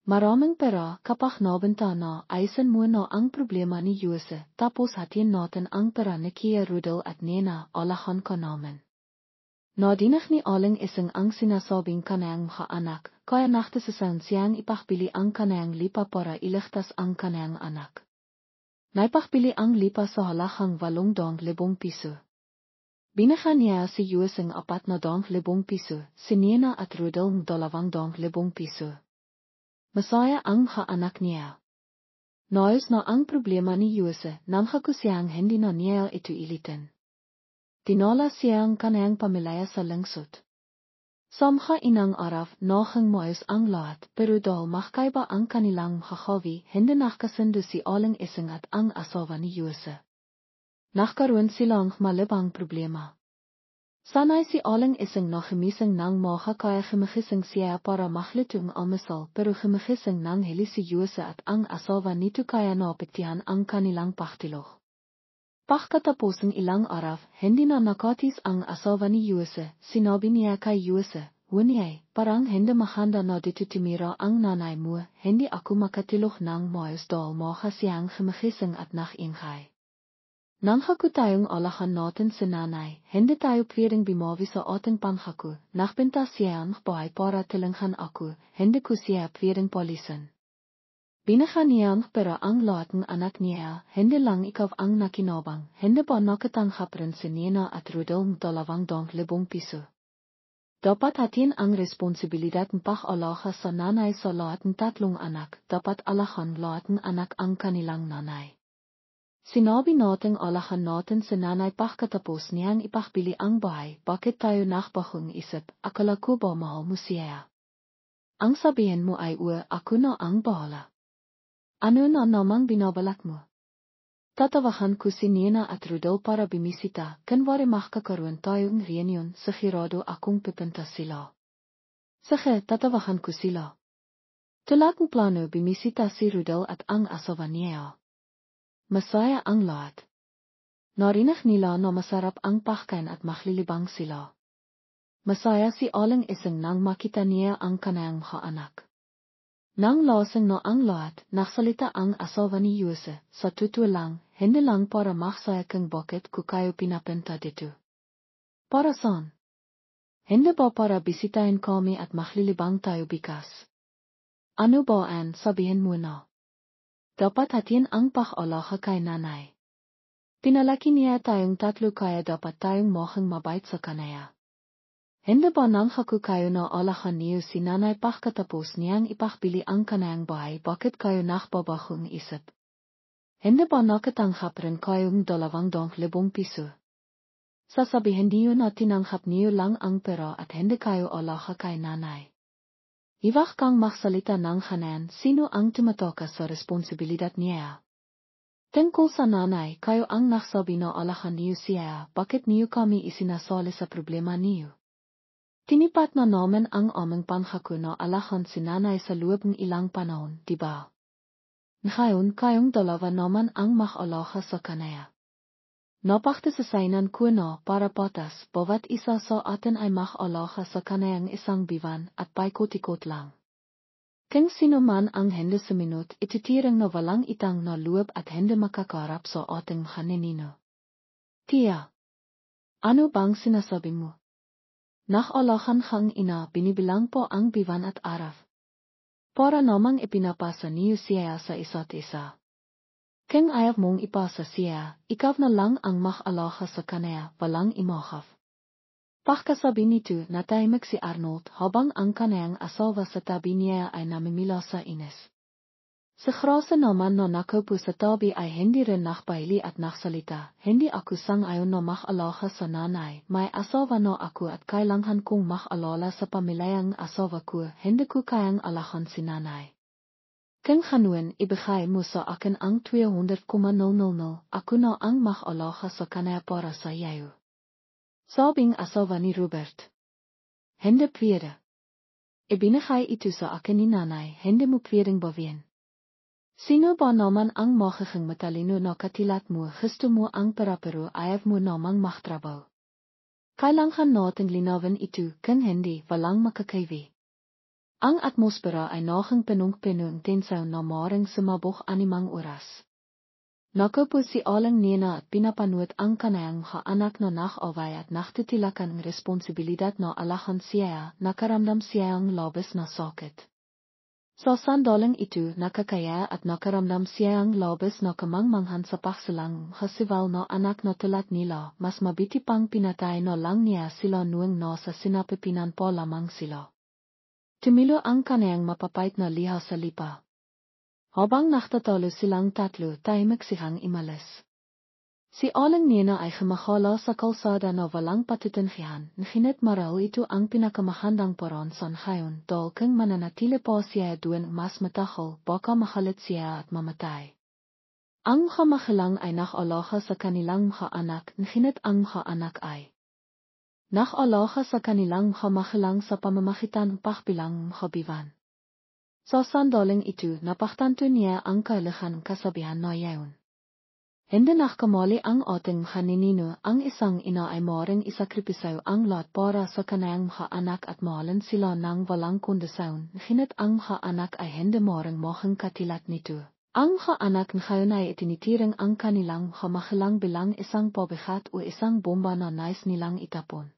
Maraming pera, kapag nabenta na, ayusin mo na ang problema ni Yuse, tapos hatiin natin ang pera ni Kia Rudel at Nena, alahan ka namin. Nadinig ni aling isang ang sinasabing kanayang mga anak, kaya nagtesasaun siyang ipakbili ang kanayang lipa para iligtas ang kanayang anak. Naipakbili ang lipa sa halagang 8,000 piso. Binigyan niya si Yuse ng 4,000 piso, si Nena at Rudel ng 2,000 piso. Masaya ang mga anak niya. Nais na ang problema ni Yuse, namhaku siyang hindi na niya ito ilitin. Dinala siyang kanayang pamilya sa lungsod. Samha inang araf nahang moayos ang lahat, pero dahil magkaiba ang kanilang gagawin, hindi nakasundo si aling isang at ang asawa ni Yuse. Nagkaroon silang malibang problema. Sanay si aling isang na gemising nang kaya gemigising siya para maglutong almusal, pero gemigising nang hili si Yuse at ang asawa nito kaya naapektuhan ang kanilang pagtulog. Pagkatapos ng ilang araw, hindi na nakatis ang asawa ni Yuse, sinabi niya kay Yuse, Wanyay, parang hindi mahanda na dito tumira ang nanay mo, hindi ako makatulog nang maayos dahil maka siyang gemigising at nakinghay. Nanghaku tayong alahan natin sa nanay, hindi tayo pwedeng bimawi sa ating panghaku, nakbenta siya ang bahay para tulungan ako, hindi ko siya pwedeng polisan. Binigyan niya ang pera ang lahat ng anak niya, hindi lang ikaw ang nakinabang, hindi ba nakatanggap rin si Nena at Rudel ng 2,000 piso. Dapat hatiin ang responsibilidad ng pag-alaga sa nanay sa lahat ng 3 anak, dapat alahan lahat ng anak ang kanilang nanay. Sinabi nating alahan natin sa nanay pagkatapos niyang ipakbili ang bahay, bakit tayo nakbahong isip, akala ko ba mahal mo siya? Ang sabihin mo ay ako na ang bahala. Ano na namang binabalak mo? Tatawahan ko si Nena at Rudel para bimisita, kunwari makakaroon tayong reunion, sigurado akong pupunta sila. Sige, tatawahan ko sila. Tulad ng plano bimisita si Rudel at ang asawa niya. Masaya ang lahat. Narinig nila na masarap ang pagkain at maglilibang sila. Masaya si aling isang nang makita niya ang kanayang mga anak. Nang lasing na ang lahat, nagsalita ang asawa ni Yuse, sa totoo lang, hindi lang para magsaya kung bakit ko kayo pinapunta dito. Para saan? Hindi ba para bisitahin kami at maglilibang tayo bikas? Ano ba ang sabihin mo na? Dapat hatiin ang pag-alaga kay nanay. Pinalaki niya tayong 3 kaya dapat tayong maging mabait sa kanaya. Hindi ba nanghaku kayo na alahan niyo si nanay pagkatapos niyang ipakbili ang kanayang bahay, bakit kayo nakbabahong isip? Hindi ba nakatanggap rin kayong 2,000 piso? Sasabihin niyo na tinanggap niyo lang ang pera at hindi kayo alaga kay nanay. Iwag kang magsalita ng hanan, sino ang tumatakas sa responsibilidad niya? Tungkol sa nanay, kayo ang nagsabi na alahan niyo siya, bakit niyo kami isinasali sa problema niyo? Tinipat na naman ang aming panghaku na alahan si nanay sa loob ng ilang panahon, diba? Ngayon kayong dalawa naman ang mag-alaga sa kanaya. Napagtasasaynan ko na para patas, bawat isa sa atin ay mag-alaga sa kanayang isang biwan at paikot-ikot lang. Kung sino man ang hindi sumunod, ititirang na walang itang na loob at hindi makakarap sa ating mga ninino. Tia, ano bang sinasabi mo? Nach alahan gang ina binibilang po ang biwan at araf. Para namang ipinapasa niyo siya sa isa't isa. Kung ayaw mong ipasa siya, ikaw na lang ang mag-alaga sa kanya, walang imahaf. Pagkasabi nito, natahimik si Arnold habang ang kanyang asawa sa tabi niya ay namimila sa inis. Si Grasa naman na nakaupo sa tabi ay hindi rin nakpaili at naksalita. Hindi ako sang-ayon na mag-alaga sa nanay, may asawa na ako at kailangan kong mag-alala sa pamilyang asawa ko, hindi ko kayang alahan si nanay. Kung ganuin, ibigay mo sa akin ang 200,000, ako na ang mag-alaga sa kanya para sa iyo. Sabing asawa ni Robert. Hindi pwede. Ibinigay ito sa akin ni nanay, hindi mo pwedeng bawian. Sino ba naman ang magiging matalino na katilat mo, gusto mo ang pero ayaw mo namang magtrabaho? Kailangan natin linawin ito, kung hindi, walang makakaiwi. Ang atmosfera ay naging pinung-pinung tensaw na maring sumabog animang oras. Nakaupo si Aling Nena at pinapanood ang kanayang anak na nag-away at nagtitilakan ang responsibilidad na alahan siya, nakaramdam siyang labis na sakit. Sa sandaling ito, nakakaya at nakaramdam siyang labis na kamangmanghan sa paksalang hasival na anak na tulad nila, mas mabiti pang pinatay na lang niya sila noong nasa sinapipinan pa lamang sila. Tumilo ang kanayang mapapait na liha sa lipa. Habang naktatalo silang tatlo, tahimik siyang imalis. Si Aling Nena ay gumakala sa kalsada na walang patutunguhan, ngunit marahil ito ang pinakamahandang paraan sa ngayon dahil kung mananatili pa siya doon mas matagal, baka mahalit siya at mamatay. Ang mga magulang ay nag-alaga sa kanilang mga anak, ngunit ang mga anak ay nag-alaga sa kanilang mga magulang sa pamamagitan ng pagbilang mga biwan. Sa sandaling ito, napagtanto niya ang kailangan kasabihan na yaon. Hindi nakamali ang ating haninino, ang isang ina ay maring isakripisaw ang lahat para sa kanayang mga anak at mahalin sila ng walang kondisyon, ngunit ang mga anak ay hindi maring maging katilat nito. Ang mga anak ngayon ay itinitiring ang kanilang mga magulang bilang isang pabigat o isang bomba na nais nilang itapon.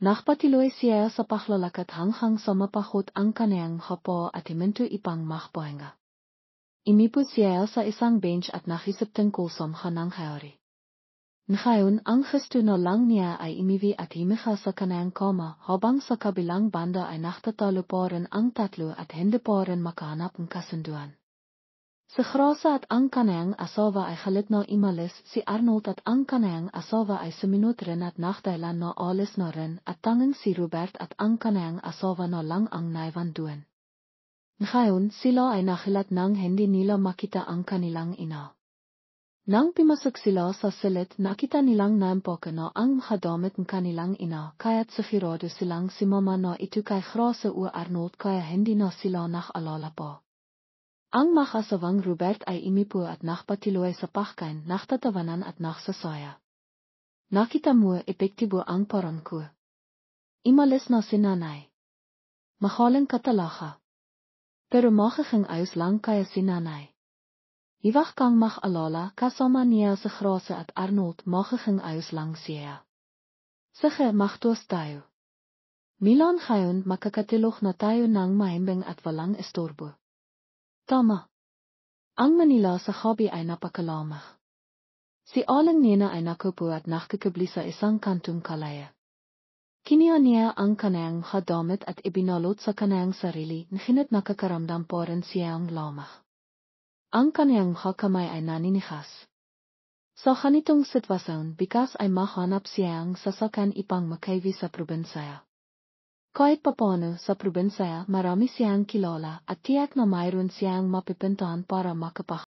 Nakpatiloy siya sa paglalakat hanggang sa mapahot ang kanayang hapa at himinto ipang magpahinga. Imipot siya sa isang bench at nakisip tungkol sa mga nangyari. Ngayon, ang gusto na lang niya ay imiwi at himiga sa kanayang kama habang sa kabilang banda ay naktatalo pa rin ang tatlo at hindi pa rin makahanap ng kasunduan. Si Grasa at ang kanayang asawa ay halit na imalis, si Arnold at ang kanayang asawa ay suminot rin at nakdailan na alis na rin at tanging si Robert at ang kanayang asawa na lang ang naiwan doon. Ngayon, sila ay nakilat nang hindi nila makita ang kanilang ina. Nang pimasok sila sa silid, nakita nilang nampakan na ang makadamit ng kanilang ina, kaya't sigurado silang si mama na ito kay Grasa o Arnold kaya hindi na sila nakalala pa. Ang makasawang Robert ay imipo at nakpatiloy sa pakkain, naktatawanan at naksasaya. Nakita mo epektibo ang parang ko. Imalis na si nanay. Mahaling katalaga. Pero magiging ayos lang kaya si nanay. Iwag kang mag-alala, kasama niya si Grasa at Arnold, magiging ayos lang siya. Sige, magtuos tayo. Milan ngayon makakatilog na tayo ng mahimbing at walang estorbo. Tama. Ang Manila sa hobby ay napakalamang. Si Aling Nena ay nakaupo at nakakabli sa isang kantong kalaya. Kiniha niya ang kanayang hadamit at ibinalot sa kanayang sarili, ngunit nakakaramdam pa rin siyang lamang. Ang kanayang kamay ay naninigas. Sa ganitong sitwasyon, bikas ay mahanap siyang sasakyan ipang makaiwi sa probinsya. Kahit papano sa probinsya, marami siyang kilala at tiyak na mayroon siyang mapipintahan para makapag